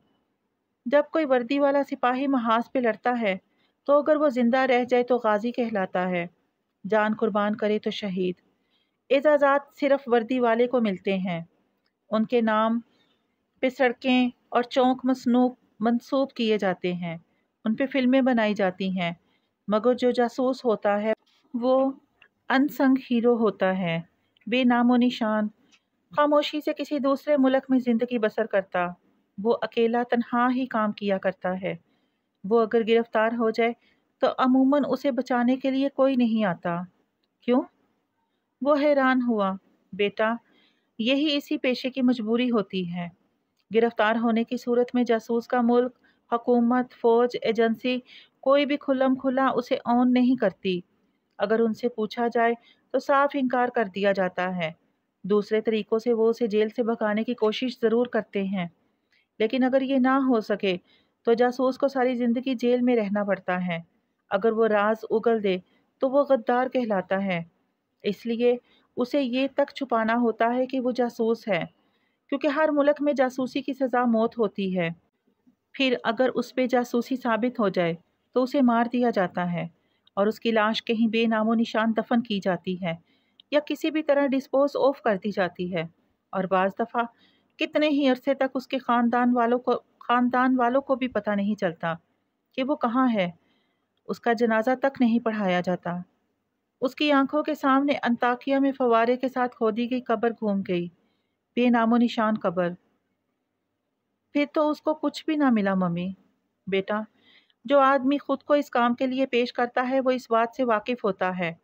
जब कोई वर्दी वाला सिपाही महाज पे लड़ता है तो अगर वो जिंदा रह जाए तो गाजी कहलाता है, जान कुर्बान करे तो शहीद। एजाज़ात सिर्फ वर्दी वाले को मिलते हैं। उनके नाम पे सड़कें और चौक मंसूब किए जाते हैं। उन पे फिल्में बनाई जाती हैं। मगर जो जासूस होता है वो अनसंग हीरो होता है, बेनामो निशान, खामोशी से किसी दूसरे मुल्क में ज़िंदगी बसर करता। वो अकेला तन्हा ही काम किया करता है। वो अगर गिरफ्तार हो जाए तो अमूमन उसे बचाने के लिए कोई नहीं आता। क्यों? वो हैरान हुआ। बेटा, यही इसी पेशे की मजबूरी होती है। गिरफ्तार होने की सूरत में जासूस का मुल्क, हुकूमत, फौज, एजेंसी कोई भी खुल्लम खुला उसे ऑन नहीं करती। अगर उनसे पूछा जाए तो साफ इनकार कर दिया जाता है। दूसरे तरीकों से वो उसे जेल से भगाने की कोशिश ज़रूर करते हैं, लेकिन अगर ये ना हो सके तो जासूस को सारी ज़िंदगी जेल में रहना पड़ता है। अगर वो राज उगल दे तो वो गद्दार कहलाता है। इसलिए उसे ये तक छुपाना होता है कि वो जासूस है, क्योंकि हर मुल्क में जासूसी की सज़ा मौत होती है। फिर अगर उस पे जासूसी साबित हो जाए तो उसे मार दिया जाता है और उसकी लाश कहीं बेनामो निशान दफन की जाती है या किसी भी तरह डिस्पोज ऑफ कर दी जाती है। और बाज़ दफ़ा कितने ही अरसे तक उसके ख़ानदान वालों को भी पता नहीं चलता कि वो कहाँ है। उसका जनाजा तक नहीं पढ़ाया जाता। उसकी आंखों के सामने अंताकिया में फवारे के साथ खोदी गई कब्र घूम गई, बेनामो निशान कब्र। फिर तो उसको कुछ भी ना मिला मम्मी। बेटा, जो आदमी खुद को इस काम के लिए पेश करता है वो इस बात से वाकिफ होता है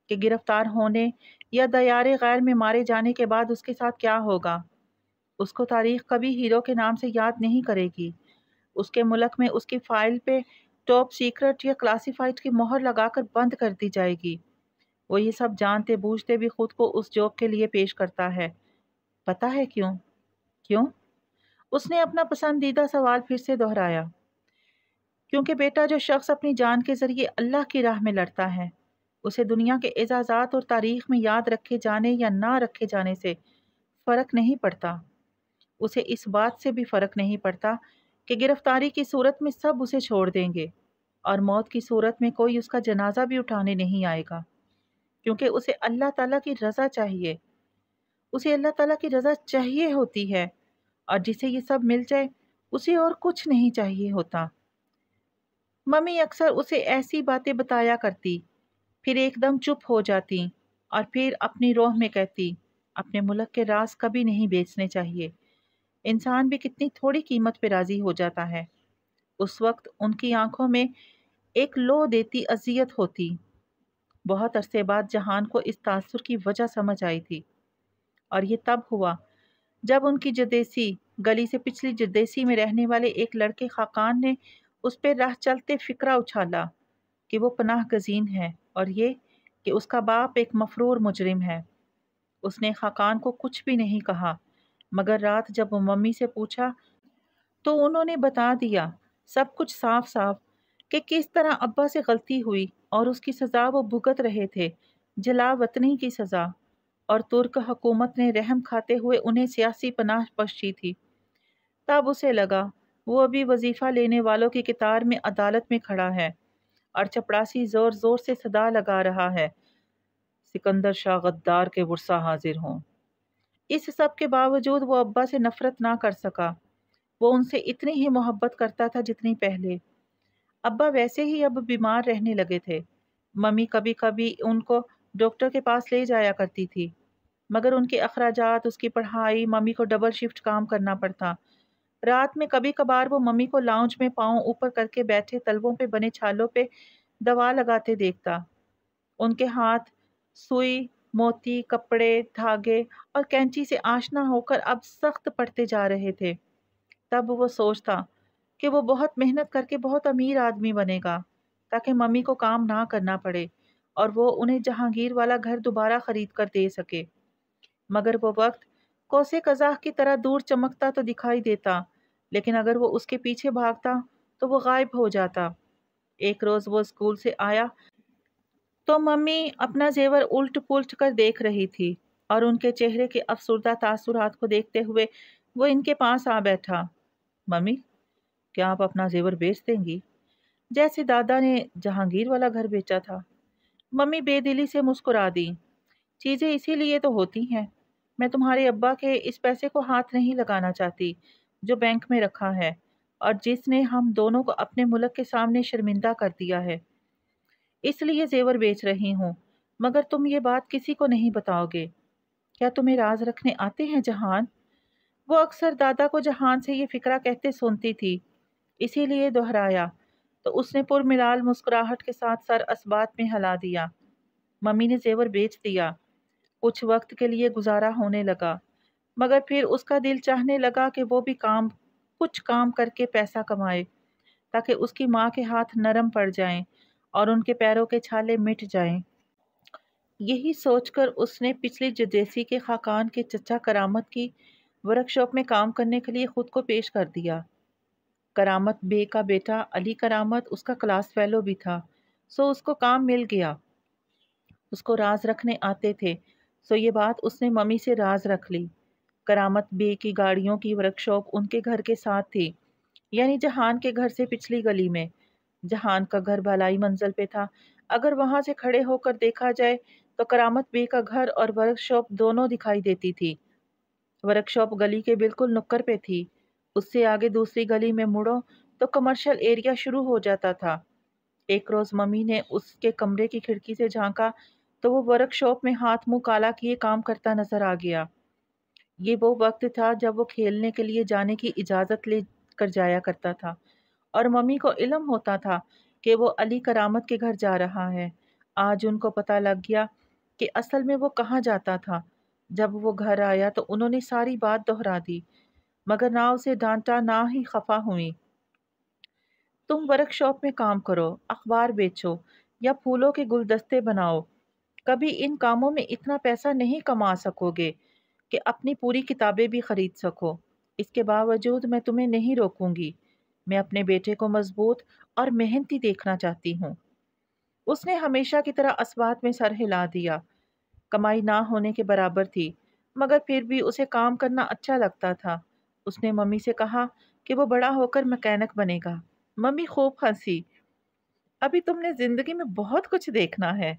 कि गिरफ्तार होने या दयारे गैर में मारे जाने के बाद उसके साथ क्या होगा। उसको तारीख कभी हीरो के नाम से याद नहीं करेगी। उसके मुल्क में उसकी फाइल पे टॉप सीक्रेट या क्लासिफाइड की मोहर लगाकर बंद कर दी जाएगी। वो ये सब जानते बूझते भी खुद को उस जॉब के लिए पेश करता है। पता है क्यों? क्यों? उसने अपना पसंदीदा सवाल फिर से दोहराया। क्योंकि बेटा, जो शख्स अपनी जान के जरिए अल्लाह की राह में लड़ता है उसे दुनिया के एजाज़ात और तारीख में याद रखे जाने या ना रखे जाने से फ़र्क नहीं पड़ता। उसे इस बात से भी फ़र्क नहीं पड़ता कि गिरफ्तारी की सूरत में सब उसे छोड़ देंगे और मौत की सूरत में कोई उसका जनाजा भी उठाने नहीं आएगा, क्योंकि उसे अल्लाह ताला की रज़ा चाहिए। उसे अल्लाह ताला की रज़ा चाहिए होती है, और जिसे ये सब मिल जाए उसे और कुछ नहीं चाहिए होता। मम्मी अक्सर उसे ऐसी बातें बताया करती, फिर एकदम चुप हो जाती और फिर अपनी रोह में कहती, अपने मुल्क के राज कभी नहीं बेचने चाहिए। इंसान भी कितनी थोड़ी कीमत पे राजी हो जाता है। उस वक्त उनकी आंखों में एक लो देती अजियत होती। बहुत अरसे बाद जहान को इस तासुर की वजह समझ आई थी, और ये तब हुआ जब उनकी जदेसी गली से पिछली जदेसी में रहने वाले एक लड़के खाकान ने उस पर राह चलते फिक्रा उछाला कि वो पनाह गजीन है, और ये कि उसका बाप एक मफरूर मुजरिम है। उसने खाकान को कुछ भी नहीं कहा, मगर रात जब वो मम्मी से पूछा तो उन्होंने बता दिया सब कुछ साफ साफ, कि किस तरह अब्बा से गलती हुई और उसकी सज़ा वो भुगत रहे थे, जला वतनी की सज़ा, और तुर्क हुकूमत ने रहम खाते हुए उन्हें सियासी पनाह बख्शी थी। तब उसे लगा वो अभी वजीफ़ा लेने वालों की कतार में अदालत में खड़ा है, और चपड़ासी जोर जोर से सदा लगा रहा है, सिकंदर शाह गद्दार के वर्सा हाजिर हों। इस सब के बावजूद वो अब्बा से नफरत ना कर सका। वो उनसे इतनी ही मोहब्बत करता था जितनी पहले। अब्बा वैसे ही अब बीमार रहने लगे थे। मम्मी कभी कभी उनको डॉक्टर के पास ले जाया करती थी, मगर उनके अखराजात, उसकी पढ़ाई, मम्मी को डबल शिफ्ट काम करना पड़ता। रात में कभी कभार वो मम्मी को लाउंज में पाँव ऊपर करके बैठे तलवों पे बने छालों पे दवा लगाते देखता। उनके हाथ सुई, मोती, कपड़े, धागे और कैंची से आशना होकर अब सख्त पड़ते जा रहे थे। तब वो सोचता कि वो बहुत मेहनत करके बहुत अमीर आदमी बनेगा, ताकि मम्मी को काम ना करना पड़े और वो उन्हें जहांगीर वाला घर दोबारा खरीद कर दे सके। मगर वो वक्त कौसे कज़ाह की तरह दूर चमकता तो दिखाई देता, लेकिन अगर वो उसके पीछे भागता तो वो गायब हो जाता। एक रोज वो स्कूल से आया तो मम्मी अपना जेवर उल्ट पुल्ट कर देख रही थी, और उनके चेहरे के अफसुर्दा तासुरात को देखते हुए वो इनके पास आ बैठा। मम्मी, क्या आप अपना जेवर बेच देंगी, जैसे दादा ने जहांगीर वाला घर बेचा था? मम्मी बेदिली से मुस्कुरा दी। चीजें इसीलिए तो होती हैं। मैं तुम्हारे अब्बा के इस पैसे को हाथ नहीं लगाना चाहती जो बैंक में रखा है, और जिसने हम दोनों को अपने मुल्क के सामने शर्मिंदा कर दिया है, इसलिए जेवर बेच रही हूँ। मगर तुम ये बात किसी को नहीं बताओगे। क्या तुम्हें राज रखने आते हैं जहान? वो अक्सर दादा को जहान से ये फिक्रा कहते सुनती थी, इसीलिए दोहराया तो उसने पुरमिलाल मुस्कुराहट के साथ सर असबात में हिला दिया। मम्मी ने जेवर बेच दिया। कुछ वक्त के लिए गुजारा होने लगा, मगर फिर उसका दिल चाहने लगा कि वो भी कुछ काम करके पैसा कमाए, ताकि उसकी माँ के हाथ नरम पड़ जाएं और उनके पैरों के छाले मिट जाएं। यही सोचकर उसने पिछली जदेसी के खाकान के चचा करामत की वर्कशॉप में काम करने के लिए खुद को पेश कर दिया। करामत बे का बेटा अली करामत उसका क्लास फेलो भी था, सो उसको काम मिल गया। उसको राज रखने आते थे, सो ये बात उसने मम्मी से राज रख ली। करामत बे की गाड़ियों की वर्कशॉप उनके घर के साथ थी, यानी जहान के घर से पिछली गली में। जहान का घर भलाई मंजिल पे था। अगर वहां से खड़े होकर देखा जाए तो करामत बे का घर और वर्कशॉप दोनों दिखाई देती थी। वर्कशॉप गली के बिल्कुल नुक्कड़ पे थी। उससे आगे दूसरी गली में मुड़ो तो कमर्शियल एरिया शुरू हो जाता था। एक रोज मम्मी ने उसके कमरे की खिड़की से झांका तो वो वर्कशॉप में हाथ मुंह काला किए काम करता नजर आ गया। ये वो वक्त था जब वो खेलने के लिए जाने की इजाजत ले कर जाया करता था, और मम्मी को इल्म होता था कि वो अली करामत के घर जा रहा है। आज उनको पता लग गया कि असल में वो कहाँ जाता था। जब वो घर आया तो उन्होंने सारी बात दोहरा दी, मगर ना उसे डांटा ना ही खफा हुई। तुम वर्कशॉप में काम करो, अखबार बेचो या फूलों के गुलदस्ते बनाओ, कभी इन कामों में इतना पैसा नहीं कमा सकोगे कि अपनी पूरी किताबें भी खरीद सको। इसके बावजूद मैं तुम्हें नहीं रोकूंगी। मैं अपने बेटे को मजबूत और मेहनती देखना चाहती हूँ। उसने हमेशा की तरह असबात में सर हिला दिया। कमाई ना होने के बराबर थी, मगर फिर भी उसे काम करना अच्छा लगता था। उसने मम्मी से कहा कि वो बड़ा होकर मैकेनिक बनेगा। मम्मी खूब हंसी। अभी तुमने जिंदगी में बहुत कुछ देखना है।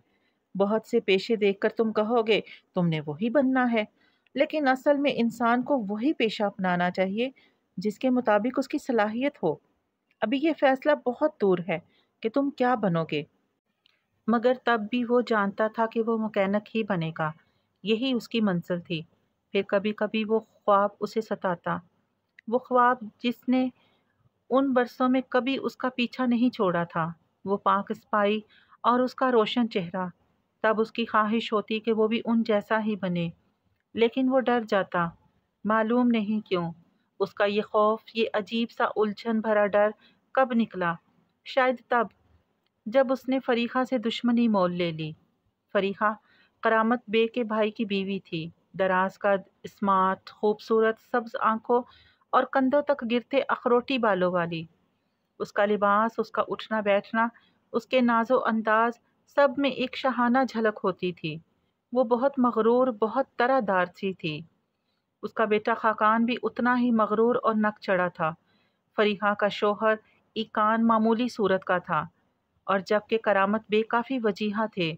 बहुत से पेशे देखकर तुम कहोगे तुमने वही बनना है, لیکن اصل میں انسان کو وہی پیشہ اپنانا چاہیے جس کے مطابق اس کی صلاحیت ہو۔ ابھی یہ فیصلہ بہت دور ہے کہ تم کیا بنو گے، مگر تب بھی وہ جانتا تھا کہ وہ مکینک ہی بنے گا، یہی اس کی منزل تھی۔ پھر کبھی کبھی وہ خواب اسے ستاتا، وہ خواب جس نے ان برسوں میں کبھی اس کا پیچھا نہیں چھوڑا تھا، وہ پاک سپاہی اور اس کا روشن چہرہ۔ تب اس کی خواہش ہوتی کہ وہ بھی ان جیسا ہی بنے، لیکن وہ ڈر جاتا، معلوم نہیں کیوں۔ اس کا یہ خوف، یہ عجیب سا الجھن بھرا ڈر کب نکلا؟ شاید تب جب اس نے فریحہ سے دشمنی مول لے لی۔ فریحہ کرامت بے کے بھائی کی بیوی تھی، دراز قد، اسمارٹ، خوبصورت سبز آنکھوں اور کندھوں تک گرتے اخروٹی بالوں والی۔ اس کا لباس، اس کا اٹھنا بیٹھنا، اس کے ناز و انداز، سب میں ایک شاہانہ جھلک ہوتی تھی۔ وہ بہت مغرور، بہت طرح دار سی تھی۔ اس کا بیٹا خاقان بھی اتنا ہی مغرور اور نک چڑھا تھا۔ فریحہ کا شوہر ایکان معمولی صورت کا تھا، اور جبکہ کرامت بے کافی وجیحہ تھے،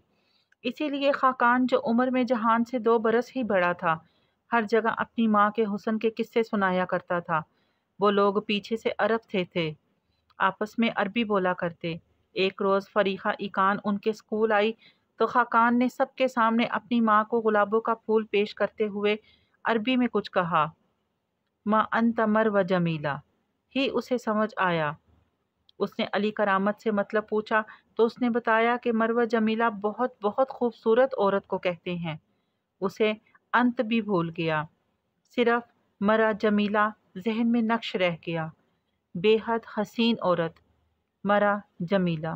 اسی لیے خاقان جو عمر میں جہان سے 2 برس ہی بڑا تھا، ہر جگہ اپنی ماں کے حسن کے قصے سنایا کرتا تھا۔ وہ لوگ پیچھے سے عرب تھے آپس میں عربی بولا کرتے۔ ایک روز فریحہ ایکان ان کے اسکول آئی تو خاقان نے سب کے سامنے اپنی ماں کو گلابوں کا پھول پیش کرتے ہوئے عربی میں کچھ کہا۔ ما انت مروہ جمیلہ ہی اسے سمجھ آیا۔ اس نے علی کرامت سے مطلب پوچھا تو اس نے بتایا کہ مروہ جمیلہ بہت بہت خوبصورت عورت کو کہتے ہیں۔ اسے انت بھی بھول گیا، صرف مرا جمیلہ ذہن میں نقش رہ گیا۔ بے حد حسین عورت، مرا جمیلہ۔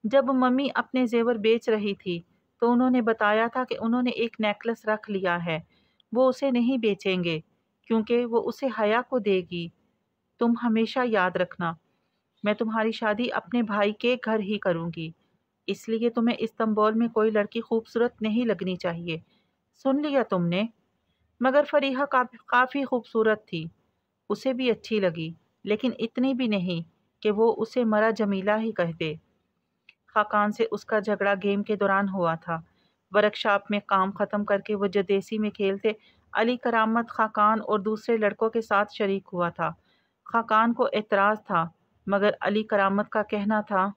جب ممی اپنے زیور بیچ رہی تھی تو انہوں نے بتایا تھا کہ انہوں نے ایک نیکلس رکھ لیا ہے، وہ اسے نہیں بیچیں گے کیونکہ وہ اسے حیا کو دے گی۔ تم ہمیشہ یاد رکھنا، میں تمہاری شادی اپنے بھائی کے گھر ہی کروں گی، اس لیے تمہیں استنبول میں کوئی لڑکی خوبصورت نہیں لگنی چاہیے، سن لیا تم نے؟ مگر فریحہ کافی خوبصورت تھی، اسے بھی اچھی لگی، لیکن اتنی بھی نہیں کہ وہ اسے مرا جمیلہ ہی کہہ دے۔ خاقان سے اس کا جھگڑا گیم کے دوران ہوا تھا۔ ورکشاپ میں کام ختم کر کے وہ جدیسی میں کھیلتے علی کرامت، خاقان اور دوسرے لڑکوں کے ساتھ شریک ہوا تھا۔ خاقان کو اعتراض تھا، مگر علی کرامت کا کہنا تھا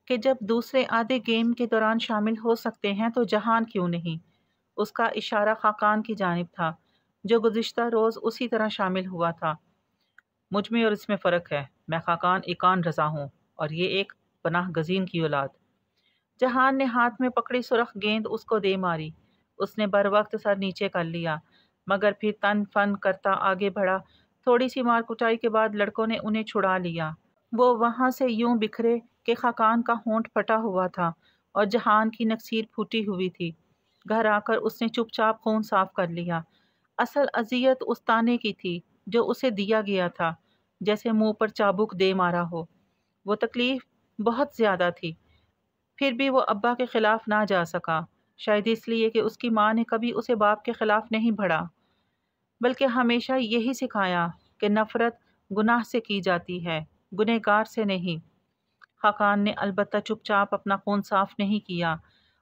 کہ جب دوسرے آدھے گیم کے دوران شامل ہو سکتے ہیں تو جہان کیوں نہیں؟ اس کا اشارہ خاقان کی جانب تھا، جو گزشتہ روز اسی طرح شامل ہوا تھا۔ مجھ میں اور اس میں فرق ہے، میں خاقان ایکان رضا ہوں اور یہ ایک پناہ گزین کی اولاد۔ جہان نے ہاتھ میں پکڑی سرخ گیند اس کو دے ماری۔ اس نے بر وقت سر نیچے کر لیا، مگر پھر تن فن کرتا آگے بڑھا۔ تھوڑی سی مار کٹائی کے بعد لڑکوں نے انہیں چھڑا لیا۔ وہ وہاں سے یوں بکھرے کہ خاقان کا ہونٹ پھٹا ہوا تھا اور جہان کی نکسیر پھوٹی ہوئی تھی۔ گھر آ کر اس نے چپ چاپ خون صاف کر لیا۔ اصل اذیت اس تانے کی تھی جو اسے دیا گیا تھا، جیسے منہ پر چابک دے مارا ہو۔ وہ تکلیف بہت زیادہ تھی، پھر بھی وہ ابا کے خلاف نہ جا سکا، شاید اس لیے کہ اس کی ماں نے کبھی اسے باپ کے خلاف نہیں بھڑا، بلکہ ہمیشہ یہی سکھایا کہ نفرت گناہ سے کی جاتی ہے، گنہگار سے نہیں۔ خاقان نے البتہ چپ چاپ اپنا خون صاف نہیں کیا۔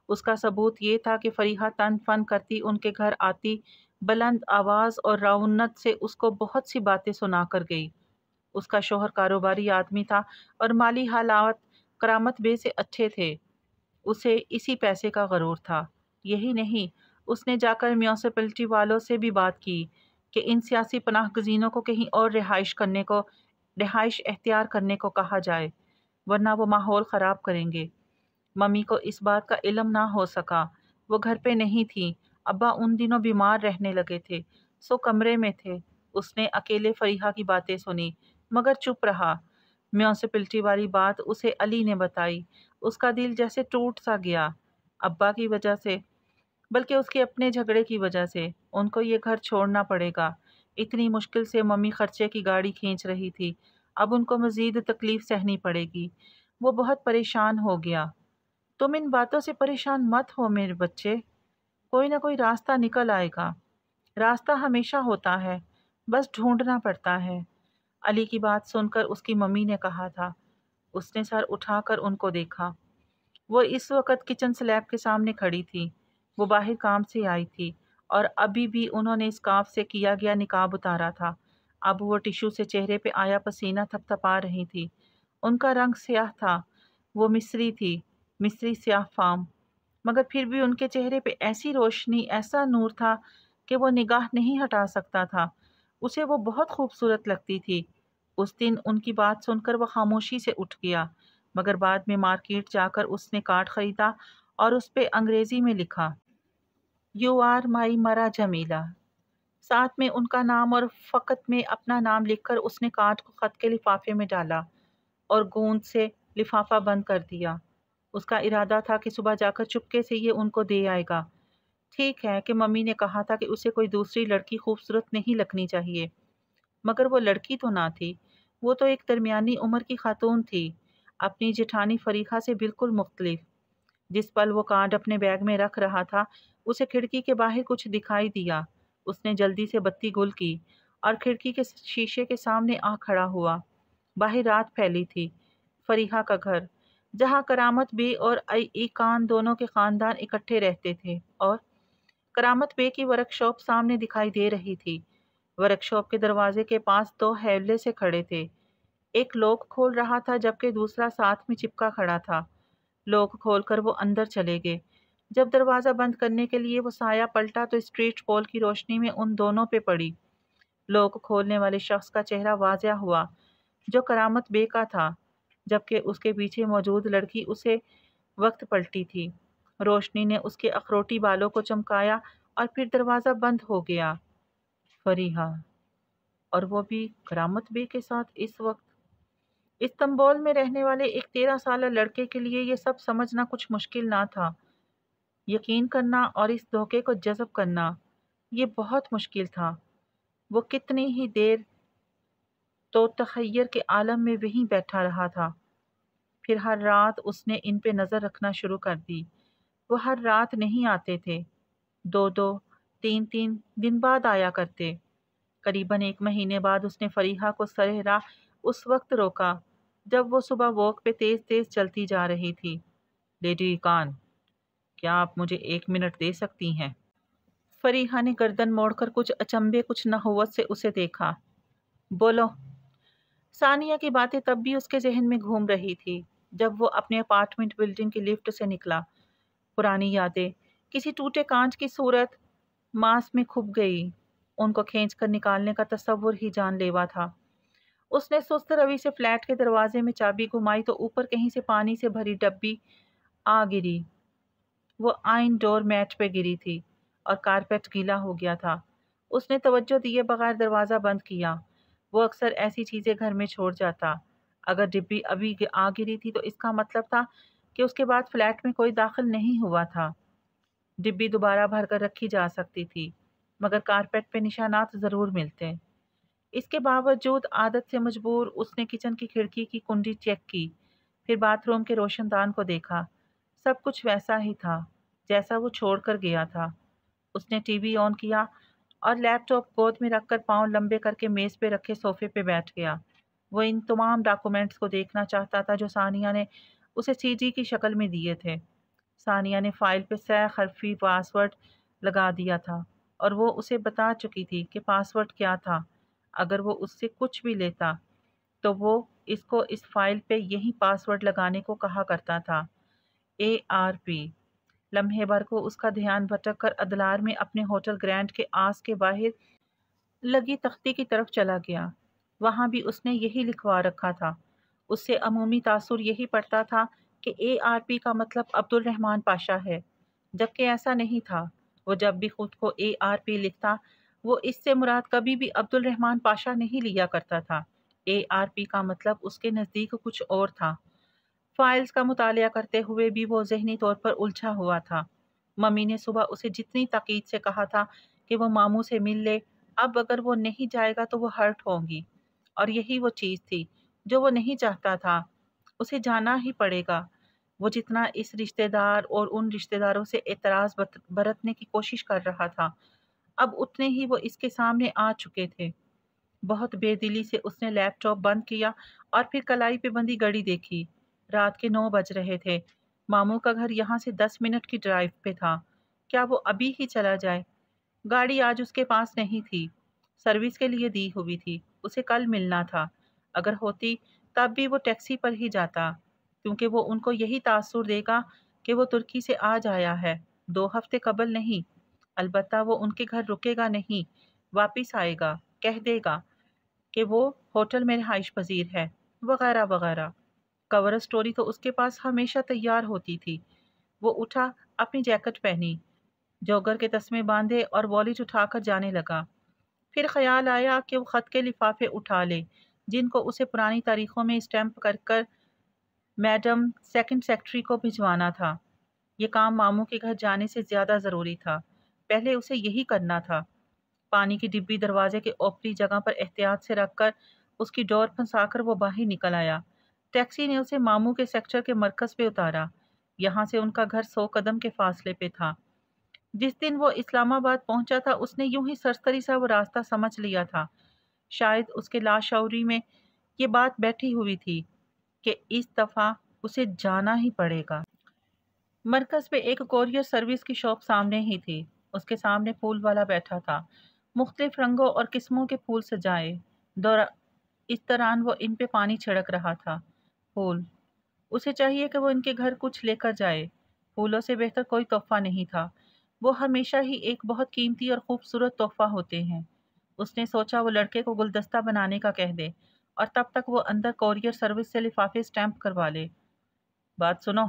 اس کا ثبوت یہ تھا کہ فریحہ تن فن کرتی ان کے گھر آتی، بلند آواز اور رعونت سے اس کو بہت سی باتیں سنا کر گئی۔ اس کا شوہر کاروباری آدمی تھا اور مالی حالات کرامت بے سے اچھے تھے۔ اسے اسی پیسے کا غرور تھا۔ یہی نہیں، اس نے جا کر میونسپلٹی والوں سے بھی بات کی کہ ان سیاسی پناہ گزینوں کو کہیں اور رہائش اختیار کرنے کو کہا جائے، ورنہ وہ ماحول خراب کریں گے۔ ممی کو اس بات کا علم نہ ہو سکا، وہ گھر پہ نہیں تھی، ابا ان دنوں بیمار رہنے لگے تھے، سو کمرے میں تھے۔ اس نے اکیلے فریحہ کی باتیں سنی، مگر چپ رہا۔ میونسپلٹی والی بات اسے علی نے بتائی، اس کا دل جیسے ٹوٹ سا گیا، ابا کی وجہ سے، بلکہ اس کے اپنے جھگڑے کی وجہ سے۔ ان کو یہ گھر چھوڑنا پڑے گا، اتنی مشکل سے ممی خرچے کی گاڑی کھینچ رہی تھی، اب ان کو مزید تکلیف سہنی پڑے گی۔ وہ بہت پریشان ہو گیا۔ تم ان باتوں سے پریشان مت ہو میرے بچے، کوئی نہ کوئی راستہ نکل آئے گا، راستہ ہمیشہ ہوتا ہے، بس ڈھونڈنا پڑتا ہے۔ علی کی بات سن کر اس کی ممی نے کہا تھا۔ اس نے سر اٹھا کر ان کو دیکھا۔ وہ اس وقت کچن سلیب کے سامنے کھڑی تھی۔ وہ باہر کام سے آئی تھی اور ابھی بھی انہوں نے اسکارف سے کیا گیا نقاب اتارا تھا۔ اب وہ ٹشو سے چہرے پہ آیا پسینہ تھپتھپا رہی تھی۔ ان کا رنگ سیاہ تھا، وہ مصری تھی، مصری سیاہ فام، مگر پھر بھی ان کے چہرے پہ ایسی روشنی، ایسا نور تھا کہ وہ نگاہ نہیں ہٹا سکتا تھا۔ اسے وہ بہت خوبصورت لگتی تھی۔ اس دن ان کی بات سن کر وہ خاموشی سے اٹھ گیا، مگر بعد میں مارکیٹ جا کر اس نے کارڈ خریدا اور اس پہ انگریزی میں لکھا "یو آر مائی مرا جمیلہ"۔ ساتھ میں ان کا نام اور فقط میں اپنا نام لکھ کر اس نے کارڈ کو خط کے لفافے میں ڈالا اور گوند سے لفافہ بند کر دیا۔ اس کا ارادہ تھا کہ صبح جا کر چپکے سے یہ ان کو دے آئے گا۔ ٹھیک ہے کہ ممی نے کہا تھا کہ اسے کوئی دوسری لڑکی خوبصورت نہیں لگنی چاہیے، مگر وہ لڑکی تو نہ تھی، وہ تو ایک درمیانی عمر کی خاتون تھی، اپنی جٹھانی فریحہ سے بالکل مختلف۔ جس پل وہ کارڈ اپنے بیگ میں رکھ رہا تھا، اسے کھڑکی کے باہر کچھ دکھائی دیا۔ اس نے جلدی سے بتی گل کی اور کھڑکی کے شیشے کے سامنے آ کھڑا ہوا۔ باہر رات پھیلی تھی۔ فریحہ کا گھر، جہاں کرامت بے اور ایکان دونوں کے خاندان اکٹھے رہتے تھے، اور کرامت بے کی ورک شاپ سامنے دکھائی دے رہی تھی۔ ورک شاپ کے دروازے کے پاس دو حیولے سے کھڑے تھے، ایک لوک کھول رہا تھا جبکہ دوسرا ساتھ میں چپکا کھڑا تھا۔ لوک کھول کر وہ اندر چلے گئے۔ جب دروازہ بند کرنے کے لیے وہ سایہ پلٹا تو اسٹریٹ پول کی روشنی میں ان دونوں پہ پڑی۔ لوک کھولنے والے شخص کا چہرہ واضح ہوا، جو کرامت بے کا تھا، جبکہ اس کے پیچھے موجود لڑکی اسے وقت پلٹی تھی۔ روشنی نے اس کے اخروٹی بالوں کو چمکایا اور پھر دروازہ بند ہو گیا۔ فریحہ، اور وہ بھی کرامت بے کے ساتھ اس وقت۔ استنبول میں رہنے والے ایک 13 سالہ لڑکے کے لیے یہ سب سمجھنا کچھ مشکل نہ تھا۔ یقین کرنا اور اس دھوکے کو جذب کرنا، یہ بہت مشکل تھا۔ وہ کتنی ہی دیر تو تخیر کے عالم میں وہیں بیٹھا رہا تھا۔ پھر ہر رات اس نے ان پہ نظر رکھنا شروع کر دی۔ وہ ہر رات نہیں آتے تھے، 2 3 دن بعد آیا کرتے۔ قریباً 1 مہینے بعد اس نے فریحہ کو سرِ راہ اس وقت روکا جب وہ صبح واک پہ تیز تیز چلتی جا رہی تھی۔ "لیڈی ایکان، کیا آپ مجھے 1 منٹ دے سکتی ہیں؟" فریحہ نے گردن موڑ کر کچھ اچنبھے، کچھ نحوست سے اسے دیکھا۔ "بولو۔" ثانیہ کی باتیں تب بھی اس کے ذہن میں گھوم رہی تھی جب وہ اپنے اپارٹمنٹ بلڈنگ کی لفٹ سے نکلا۔ پرانی یادیں کسی ٹوٹے کانچ کی صورت ماس میں کھپ گئی۔ ان کو کھینچ کر نکالنے کا تصور ہی جان لیوا تھا۔ اس نے سست روی سے فلیٹ کے دروازے میں چابی گھمائی تو اوپر کہیں سے پانی سے بھری ڈبی آ گری۔ وہ آئن ڈور میٹ پہ گری تھی اور کارپیٹ گیلا ہو گیا تھا۔ اس نے توجہ دیے بغیر دروازہ بند کیا۔ وہ اکثر ایسی چیزیں گھر میں چھوڑ جاتا۔ اگر ڈبی ابھی آ گری تھی تو اس کا مطلب تھا کہ اس کے بعد فلیٹ میں کوئی داخل نہیں ہوا تھا۔ ڈبی دوبارہ بھر کر رکھی جا سکتی تھی، مگر کارپیٹ پہ نشانات ضرور ملتے۔ اس کے باوجود عادت سے مجبور اس نے کچن کی کھڑکی کی کنڈی چیک کی، پھر باتھ روم کے روشن دان کو دیکھا۔ سب کچھ ویسا ہی تھا جیسا وہ چھوڑ کر گیا تھا۔ اس نے ٹی وی آن کیا اور لیپ ٹاپ گود میں رکھ کر پاؤں لمبے کر کے میز پہ رکھے صوفے پہ بیٹھ گیا۔ وہ ان تمام ڈاکومنٹس کو دیکھنا چاہتا تھا جو ثانیہ نے اسے سی ڈی کی شکل میں دیے تھے۔ ثانیہ نے فائل پہ 100 حرفی پاس ورڈ لگا دیا تھا اور وہ اسے بتا چکی تھی کہ پاس ورڈ کیا تھا۔ اگر وہ اس سے کچھ بھی لیتا تو وہ اس کو اس فائل پہ یہی پاس ورڈ لگانے کو کہا کرتا تھا، ARP۔ لمحے بھر کو اس کا دھیان بھٹک کر ادلار میں اپنے ہوٹل گرینڈ کے آس کے باہر لگی تختی کی طرف چلا گیا۔ وہاں بھی اس نے یہی لکھوا رکھا تھا۔ اس سے عمومی تاثر یہی پڑتا تھا کہ ARP کا مطلب عبد الرحمن پاشا ہے، جبکہ ایسا نہیں تھا۔ وہ جب بھی خود کو ARP لکھتا، وہ اس سے مراد کبھی بھی عبد الرحمن پاشا نہیں لیا کرتا تھا۔ ARP کا مطلب اس کے نزدیک کچھ اور تھا۔ فائلز کا مطالعہ کرتے ہوئے بھی وہ ذہنی طور پر الجھا ہوا تھا۔ ممی نے صبح اسے جتنی تاکید سے کہا تھا کہ وہ ماموں سے مل لے، اب اگر وہ نہیں جائے گا تو وہ ہرٹ ہوں گی، اور یہی وہ چیز تھی جو وہ نہیں چاہتا تھا۔ اسے جانا ہی پڑے گا۔ وہ جتنا اس رشتہ دار اور ان رشتہ داروں سے اعتراض برتنے کی کوشش کر رہا تھا، اب اتنے ہی وہ اس کے سامنے آ چکے تھے۔ بہت بے دلی سے اس نے لیپ ٹاپ بند کیا اور پھر کلائی پہ بندی گھڑی دیکھی۔ رات کے 9 بج رہے تھے۔ ماموں کا گھر یہاں سے 10 منٹ کی ڈرائیو پہ تھا۔ کیا وہ ابھی ہی چلا جائے؟ گاڑی آج اس کے پاس نہیں تھی، سروس کے لیے دی ہوئی تھی، اسے کل ملنا تھا۔ اگر ہوتی تب بھی وہ ٹیکسی پر ہی جاتا، کیونکہ وہ ان کو یہی تاثر دے گا کہ وہ ترکی سے آج آیا ہے، 2 ہفتے قبل نہیں۔ البتہ وہ ان کے گھر رکے گا نہیں، واپس آئے گا، کہہ دے گا کہ وہ ہوٹل میں رہائش پذیر ہے، وغیرہ وغیرہ۔ کور سٹوری تو اس کے پاس ہمیشہ تیار ہوتی تھی۔ وہ اٹھا، اپنی جیکٹ پہنی، جوگر کے تسمے باندھے اور والیٹ اٹھا کر جانے لگا۔ پھر خیال آیا کہ وہ خط کے لفافے اٹھا لے جن کو اسے پرانی تاریخوں میں اسٹیمپ کر کر میڈم سیکنڈ سیکٹری کو بھجوانا تھا۔ یہ کام ماموں کے گھر جانے سے زیادہ ضروری تھا، پہلے اسے یہی کرنا تھا۔ پانی کی ڈبی دروازے کے اوپری جگہ پر احتیاط سے رکھ کر اس کی ڈور پھنسا کر وہ باہر نکل آیا۔ ٹیکسی نے اسے ماموں کے سیکٹر کے مرکز پہ اتارا۔ یہاں سے ان کا گھر 100 قدم کے فاصلے پہ تھا۔ جس دن وہ اسلام آباد پہنچا تھا اس نے یوں ہی سرسری سا وہ راستہ سمجھ لیا تھا۔ شاید اس کے لاشعوری میں یہ بات بیٹھی ہوئی تھی کہ اس دفعہ اسے جانا ہی پڑے گا۔ مرکز پہ ایک کورئر سروس کی شاپ سامنے ہی تھی۔ اس کے سامنے پھول والا بیٹھا تھا، مختلف رنگوں اور قسموں کے پھول سجائے۔ اس دوران وہ ان پہ پانی چھڑک رہا تھا۔ پھول، اسے چاہیے کہ وہ ان کے گھر کچھ لے کر جائے۔ پھولوں سے بہتر کوئی تحفہ نہیں تھا، وہ ہمیشہ ہی ایک بہت قیمتی اور خوبصورت تحفہ ہوتے ہیں۔ اس نے سوچا وہ لڑکے کو گلدستہ بنانے کا کہہ دے اور تب تک وہ اندر کورئر سروس سے لفافے اسٹیمپ کروا لے۔ بات سنو،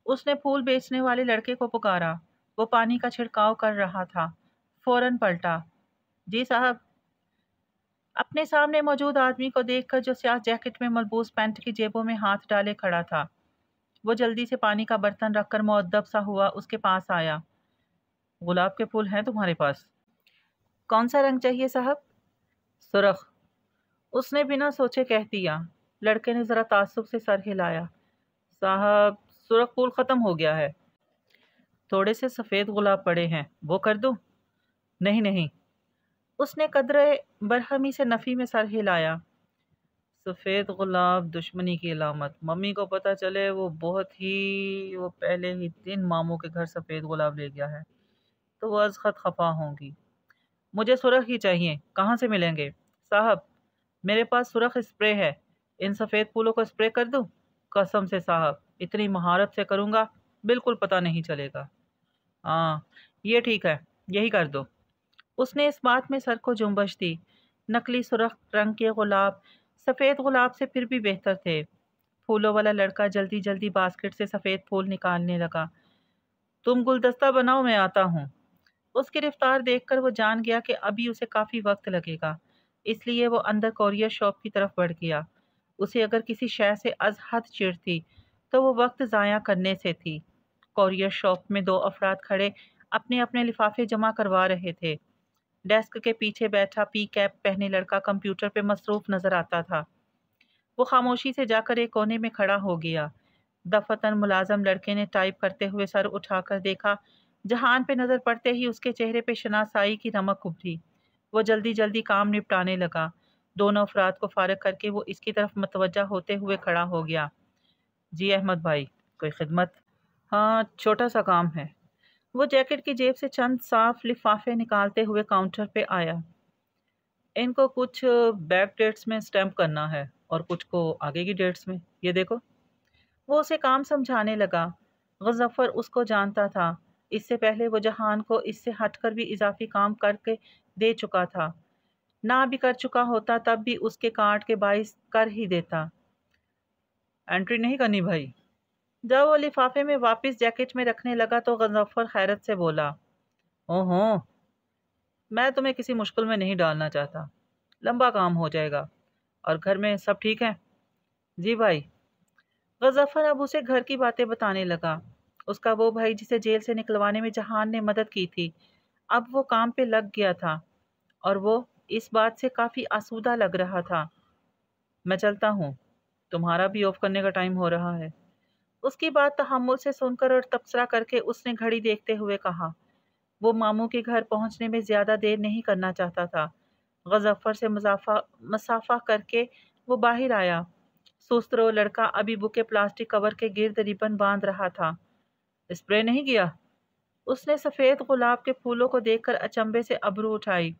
اس نے پھول بیچنے والے لڑکے کو پکارا۔ وہ پانی کا چھڑکاؤ کر رہا تھا، فوراً پلٹا۔ جی صاحب۔ اپنے سامنے موجود آدمی کو دیکھ کر جو سیاہ جیکٹ میں ملبوس پینٹ کی جیبوں میں ہاتھ ڈالے کھڑا تھا، وہ جلدی سے پانی کا برتن رکھ کر مؤدب سا ہوا اس کے پاس آیا۔ گلاب کے پھول ہیں تمہارے پاس؟ کون سا رنگ چاہیے صاحب؟ سرخ، اس نے بنا سوچے کہہ دیا۔ لڑکے نے ذرا تعصب سے سر ہلایا۔ صاحب، سرخ پھول ختم ہو گیا ہے، تھوڑے سے سفید گلاب پڑے ہیں، وہ کر دوں؟ نہیں نہیں، اس نے قدرے برہمی سے نفی میں سر ہلایا۔ سفید گلاب دشمنی کی علامت، ممی کو پتہ چلے وہ پہلے ہی دن ماموں کے گھر سفید گلاب لے گیا ہے تو وہ از خط خفا ہوں گی۔ مجھے سرخ ہی چاہیے، کہاں سے ملیں گے؟ صاحب، میرے پاس سرخ اسپرے ہے، ان سفید پھولوں کو اسپرے کر دوں؟ قسم سے صاحب، اتنی مہارت سے کروں گا بالکل پتہ نہیں چلے گا۔ ہاں یہ ٹھیک ہے، یہی کر دو۔ اس نے اس بات میں سر کو جنبش دی۔ نقلی سرخ رنگ کے گلاب سفید گلاب سے پھر بھی بہتر تھے۔ پھولوں والا لڑکا جلدی جلدی باسکٹ سے سفید پھول نکالنے لگا۔ تم گلدستہ بناؤ، میں آتا ہوں۔ اس کی رفتار دیکھ کر وہ جان گیا کہ ابھی اسے کافی وقت لگے گا، اس لیے وہ اندر کورئر شاپ کی طرف بڑھ گیا۔ اسے اگر کسی شے سے از حد چڑ تھی تو وہ وقت ضائع کرنے سے تھی۔ کورئر شاپ میں 2 افراد کھڑے اپنے اپنے لفافے جمع کروا رہے تھے۔ ڈیسک کے پیچھے بیٹھا پی کیپ پہنے لڑکا کمپیوٹر پہ مصروف نظر آتا تھا۔ وہ خاموشی سے جا کر ایک کونے میں کھڑا ہو گیا۔ دفتر ملازم لڑکے نے ٹائپ کرتے ہوئے سر اٹھا کر دیکھا۔ جہان پہ نظر پڑتے ہی اس کے چہرے پہ شناسائی کی رمق ابھری۔ وہ جلدی جلدی کام نپٹانے لگا۔ دونوں افراد کو فارغ کر کے وہ اس کی طرف متوجہ ہوتے ہوئے کھڑا ہو گیا۔ جی احمد بھائی، کوئی خدمت؟ ہاں، چھوٹا سا کام ہے۔ وہ جیکٹ کی جیب سے چند صاف لفافے نکالتے ہوئے کاؤنٹر پہ آیا۔ ان کو کچھ بیک ڈیٹس میں اسٹیمپ کرنا ہے اور کچھ کو آگے کی ڈیٹس میں، یہ دیکھو۔ وہ اسے کام سمجھانے لگا۔ غضفر اس کو جانتا تھا، اس سے پہلے وہ جہان کو اس سے ہٹ کر بھی اضافی کام کر کے دے چکا تھا۔ نہ بھی کر چکا ہوتا تب بھی اس کے کارڈ کے باعث کر ہی دیتا۔ انٹری نہیں کرنی بھائی؟ جب وہ لفافے میں واپس جیکٹ میں رکھنے لگا تو غضفر حیرت سے بولا، اوہو، میں تمہیں کسی مشکل میں نہیں ڈالنا چاہتا، لمبا کام ہو جائے گا۔ اور گھر میں سب ٹھیک ہیں؟ جی بھائی۔ غضفر اب اسے گھر کی باتیں بتانے لگا۔ اس کا وہ بھائی جسے جیل سے نکلوانے میں جہان نے مدد کی تھی، اب وہ کام پہ لگ گیا تھا اور وہ اس بات سے کافی آسودہ لگ رہا تھا۔ میں چلتا ہوں، تمہارا بھی آف کرنے کا ٹائم ہو رہا ہے۔ اس کی بات تحمل سے سن کر اور تبصرہ کر کے اس نے گھڑی دیکھتے ہوئے کہا۔ وہ ماموں کے گھر پہنچنے میں زیادہ دیر نہیں کرنا چاہتا تھا۔ غضفر سے مسافہ کر کے وہ باہر آیا۔ سست رو لڑکا ابھی بکے پلاسٹک کور کے گرد ربن باندھ رہا تھا۔ اسپرے نہیں کیا؟ उसने सफ़ेद गुलाब के फूलों को देखकर अचंभे से अबरू उठाई।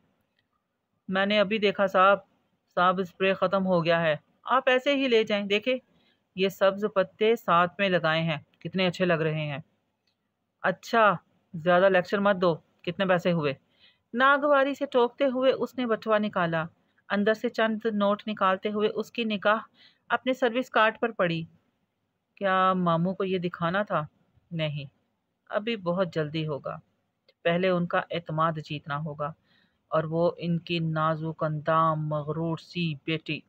मैंने अभी देखा साहब, साहब स्प्रे ख़त्म हो गया है। आप ऐसे ही ले जाएं, देखें ये सब्ज पत्ते साथ में लगाए हैं, कितने अच्छे लग रहे हैं। अच्छा, ज़्यादा लेक्चर मत दो, कितने पैसे हुए? नागवारी से टोकते हुए उसने बटुआ निकाला। अंदर से चंद नोट निकालते हुए उसकी निगाह अपने सर्विस कार्ड पर पड़ी। क्या मामू को ये दिखाना था? नहीं, अभी बहुत जल्दी होगा। पहले उनका एतमाद जीतना होगा, और वो इनकी नाजुक अंदाम मगरूर सी बेटी।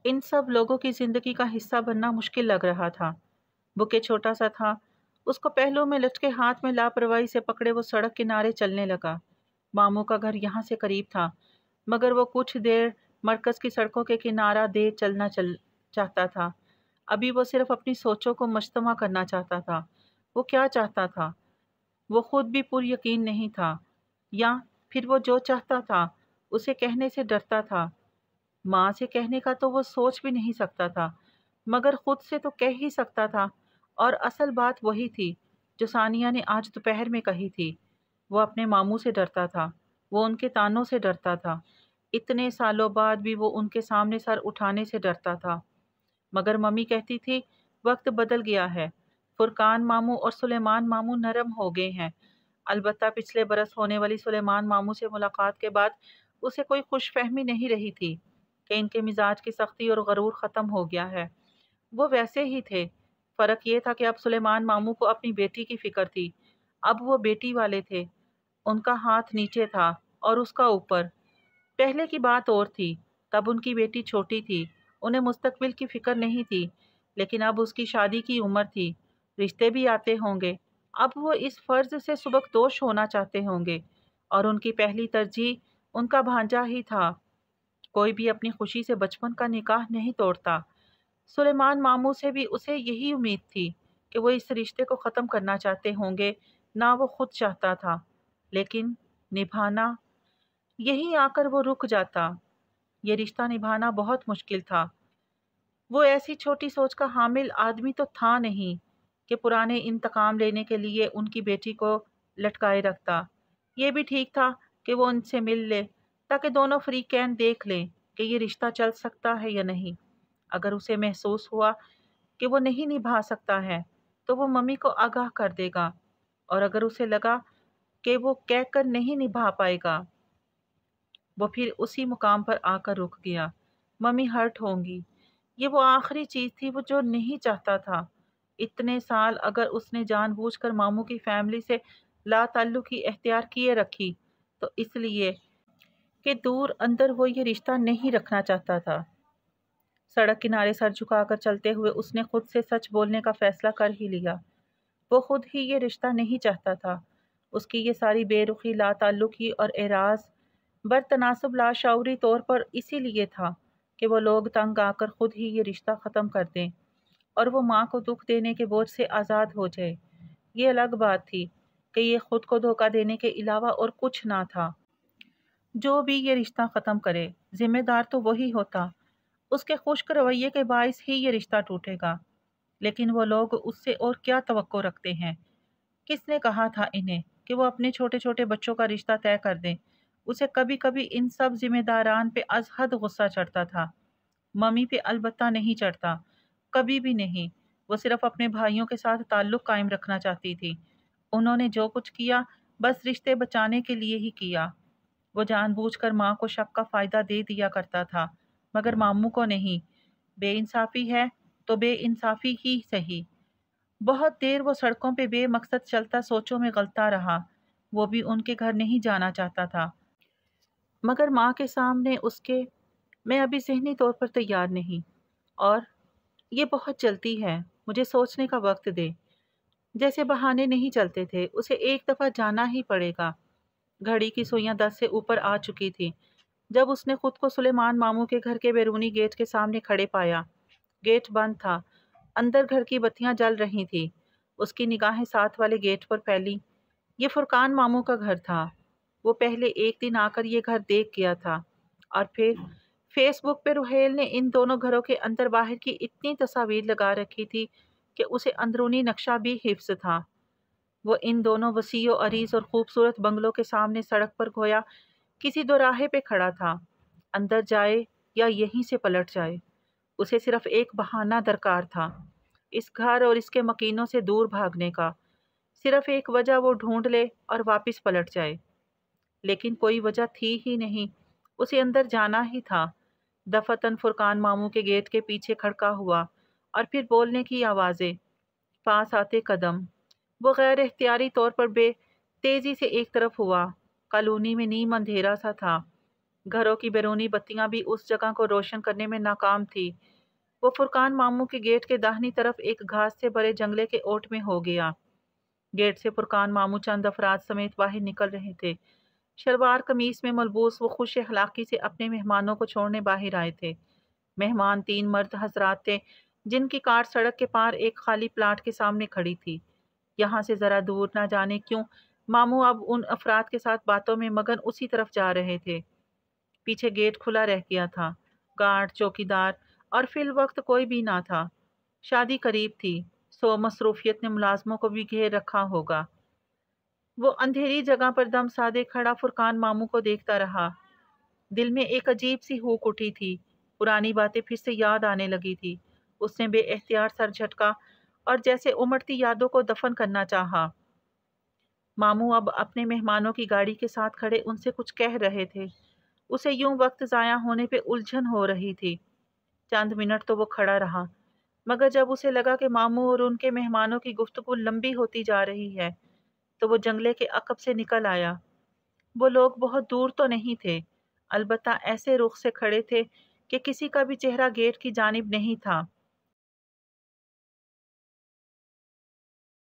इन सब लोगों की जिंदगी का हिस्सा बनना मुश्किल लग रहा था। बुके छोटा सा था, उसको पहलू में लटके हाथ में लापरवाही से पकड़े वो सड़क किनारे चलने लगा। मामू का घर यहाँ से करीब था, मगर वो कुछ देर मरकज की सड़कों के किनारा दे चलना चाहता था। अभी वो सिर्फ अपनी सोचों को मजतमा करना चाहता था। वो क्या चाहता था वो खुद भी पुर यकीन नहीं था, या फिर वो जो चाहता था उसे कहने से डरता था। माँ से कहने का तो वो सोच भी नहीं सकता था, मगर खुद से तो कह ही सकता था। और असल बात वही थी जो सानिया ने आज दोपहर में कही थी। वो अपने मामू से डरता था, वो उनके तानों से डरता था। इतने सालों बाद भी वो उनके सामने सर उठाने से डरता था। मगर मम्मी कहती थी वक्त बदल गया है, फुरकान मामू और सुलेमान मामू नरम हो गए हैं। अलबत्ता पिछले बरस होने वाली सुलेमान मामू से मुलाकात के बाद उसे कोई खुशफहमी नहीं रही थी कि इनके मिजाज की सख्ती और गरूर ख़त्म हो गया है। वो वैसे ही थे। फ़र्क ये था कि अब सुलेमान मामू को अपनी बेटी की फ़िक्र थी। अब वो बेटी वाले थे। उनका हाथ नीचे था और उसका ऊपर। पहले की बात और थी, तब उनकी बेटी छोटी थी, उन्हें मुस्तकबिल की फ़िक्र नहीं थी। लेकिन अब उसकी शादी की उम्र थी, रिश्ते भी आते होंगे। अब वो इस फ़र्ज़ से सुबकदोश होना चाहते होंगे, और उनकी पहली तरजीह उनका भांजा ही था। कोई भी अपनी खुशी से बचपन का निकाह नहीं तोड़ता। सुलेमान मामू से भी उसे यही उम्मीद थी कि वो इस रिश्ते को ख़त्म करना चाहते होंगे, ना वो खुद चाहता था। लेकिन निभाना, यहीं आकर वो रुक जाता। ये रिश्ता निभाना बहुत मुश्किल था। वो ऐसी छोटी सोच का हामिल आदमी तो था नहीं कि पुराने इंतकाम लेने के लिए उनकी बेटी को लटकाए रखता। ये भी ठीक था कि वो उनसे मिल ले, ताकि दोनों फ्रीकैन देख लें कि ये रिश्ता चल सकता है या नहीं। अगर उसे महसूस हुआ कि वो नहीं निभा सकता है, तो वो मम्मी को आगाह कर देगा, और अगर उसे लगा कि वो कहकर नहीं निभा पाएगा, वो फिर उसी मुकाम पर आकर रुक गया। मम्मी हर्ट होंगी, ये वो आखिरी चीज़ थी वो जो नहीं चाहता था। इतने साल अगर उसने जानबूझकर मामू की फैमिली से लाताल्लुकी इख्तियार किए रखी, तो इसलिए कि दूर अंदर वो ये रिश्ता नहीं रखना चाहता था। सड़क किनारे सर झुकाकर चलते हुए उसने खुद से सच बोलने का फैसला कर ही लिया। वो खुद ही ये रिश्ता नहीं चाहता था। उसकी ये सारी बेरुखी, लाताल्लुकी और एराज़ बरतनासब लाशऊरी तौर पर इसीलिए था कि वो लोग तंग आकर खुद ही ये रिश्ता ख़त्म कर दें, और वो माँ को दुख देने के बोझ से आज़ाद हो जाए। ये अलग बात थी कि ये खुद को धोखा देने के अलावा और कुछ ना था। जो भी ये रिश्ता ख़त्म करे, जिम्मेदार तो वही होता। उसके खुश्क रवैये के बाइस ही ये रिश्ता टूटेगा। लेकिन वो लोग उससे और क्या तवक्को रखते हैं? किसने कहा था इन्हें कि वो अपने छोटे छोटे बच्चों का रिश्ता तय कर दें? उसे कभी कभी इन सब जिम्मेदारान पे अजहद गुस्सा चढ़ता था। मम्मी पे अलबत्ता नहीं चढ़ता, कभी भी नहीं। वो सिर्फ अपने भाइयों के साथ ताल्लुक़ कायम रखना चाहती थी। उन्होंने जो कुछ किया, बस रिश्ते बचाने के लिए ही किया। वो जानबूझकर माँ को शक का फ़ायदा दे दिया करता था, मगर मामू को नहीं। बेइंसाफ़ी है तो बेइंसाफ़ी ही सही। बहुत देर वो सड़कों पे बेमकसद चलता सोचों में गलता रहा। वो भी उनके घर नहीं जाना चाहता था, मगर माँ के सामने उसके मैं अभी ज़हनी तौर पर तैयार नहीं, और ये बहुत जल्दी है, मुझे सोचने का वक्त दे। जैसे बहाने नहीं चलते थे, उसे एक दफ़ा जाना ही पड़ेगा। घड़ी की सुइयां 10 से ऊपर आ चुकी थी जब उसने खुद को सुलेमान मामू के घर के बैरूनी गेट के सामने खड़े पाया। गेट बंद था, अंदर घर की बत्तियां जल रही थी। उसकी निगाहें साथ वाले गेट पर फैली। ये फुरकान मामू का घर था। वो पहले एक दिन आकर ये घर देख गया था, और फिर फेसबुक पे रुहेल ने इन दोनों घरों के अंदर बाहर की इतनी तस्वीर लगा रखी थी कि उसे अंदरूनी नक्शा भी हिफ्स था। وہ ان دونوں وسیع و عریض اور خوبصورت بنگلوں کے سامنے سڑک پر گویا کسی دوراہے پہ کھڑا تھا، اندر جائے یا یہیں سے پلٹ جائے۔ اسے صرف ایک بہانہ درکار تھا، اس گھر اور اس کے مکینوں سے دور بھاگنے کا، صرف ایک وجہ وہ ڈھونڈ لے اور واپس پلٹ جائے۔ لیکن کوئی وجہ تھی ہی نہیں، اسے اندر جانا ہی تھا۔ دفعتاً فرقان ماموں کے گیٹ کے پیچھے کھڑکا ہوا اور پھر بولنے کی آوازیں، پاس آتے قدم۔ وہ غیر اختیاری طور پر بے تیزی سے ایک طرف ہوا۔ کالونی میں نیم اندھیرا سا تھا، گھروں کی بیرونی بتیاں بھی اس جگہ کو روشن کرنے میں ناکام تھی۔ وہ فرقان ماموں کے گیٹ کے داہنی طرف ایک گھاس سے بھرے جنگلے کے اوٹ میں ہو گیا۔ گیٹ سے فرقان ماموں چند افراد سمیت باہر نکل رہے تھے۔ شلوار قمیص میں ملبوس وہ خوش اخلاقی سے اپنے مہمانوں کو چھوڑنے باہر آئے تھے۔ مہمان 3 مرد حضرات تھے جن کی کار سڑک کے پار ایک خالی پلاٹ کے سامنے کھڑی تھی۔ یہاں سے ذرا دور نہ جانے کیوں ماموں اب ان افراد کے ساتھ باتوں میں مگن اسی طرف جا رہے تھے۔ پیچھے گیٹ کھلا رہ گیا تھا، گارڈ، چوکیدار اور فی الوقت کوئی بھی نہ تھا۔ شادی قریب تھی، سو مصروفیت نے ملازموں کو بھی گھیر رکھا ہوگا۔ وہ اندھیری جگہ پر دم سادے کھڑا فرقان ماموں کو دیکھتا رہا۔ دل میں ایک عجیب سی ہوک اٹھی تھی، پرانی باتیں پھر سے یاد آنے لگی تھی۔ اس نے بے اختیار سر جھٹکا اور جیسے امڑتی یادوں کو دفن کرنا چاہا۔ ماموں اب اپنے مہمانوں کی گاڑی کے ساتھ کھڑے ان سے کچھ کہہ رہے تھے۔ اسے یوں وقت ضائع ہونے پہ الجھن ہو رہی تھی۔ چند منٹ تو وہ کھڑا رہا، مگر جب اسے لگا کہ ماموں اور ان کے مہمانوں کی گفتگو لمبی ہوتی جا رہی ہے تو وہ جنگلے کے عقب سے نکل آیا۔ وہ لوگ بہت دور تو نہیں تھے، البتہ ایسے رخ سے کھڑے تھے کہ کسی کا بھی چہرہ گیٹ کی جانب نہیں تھا۔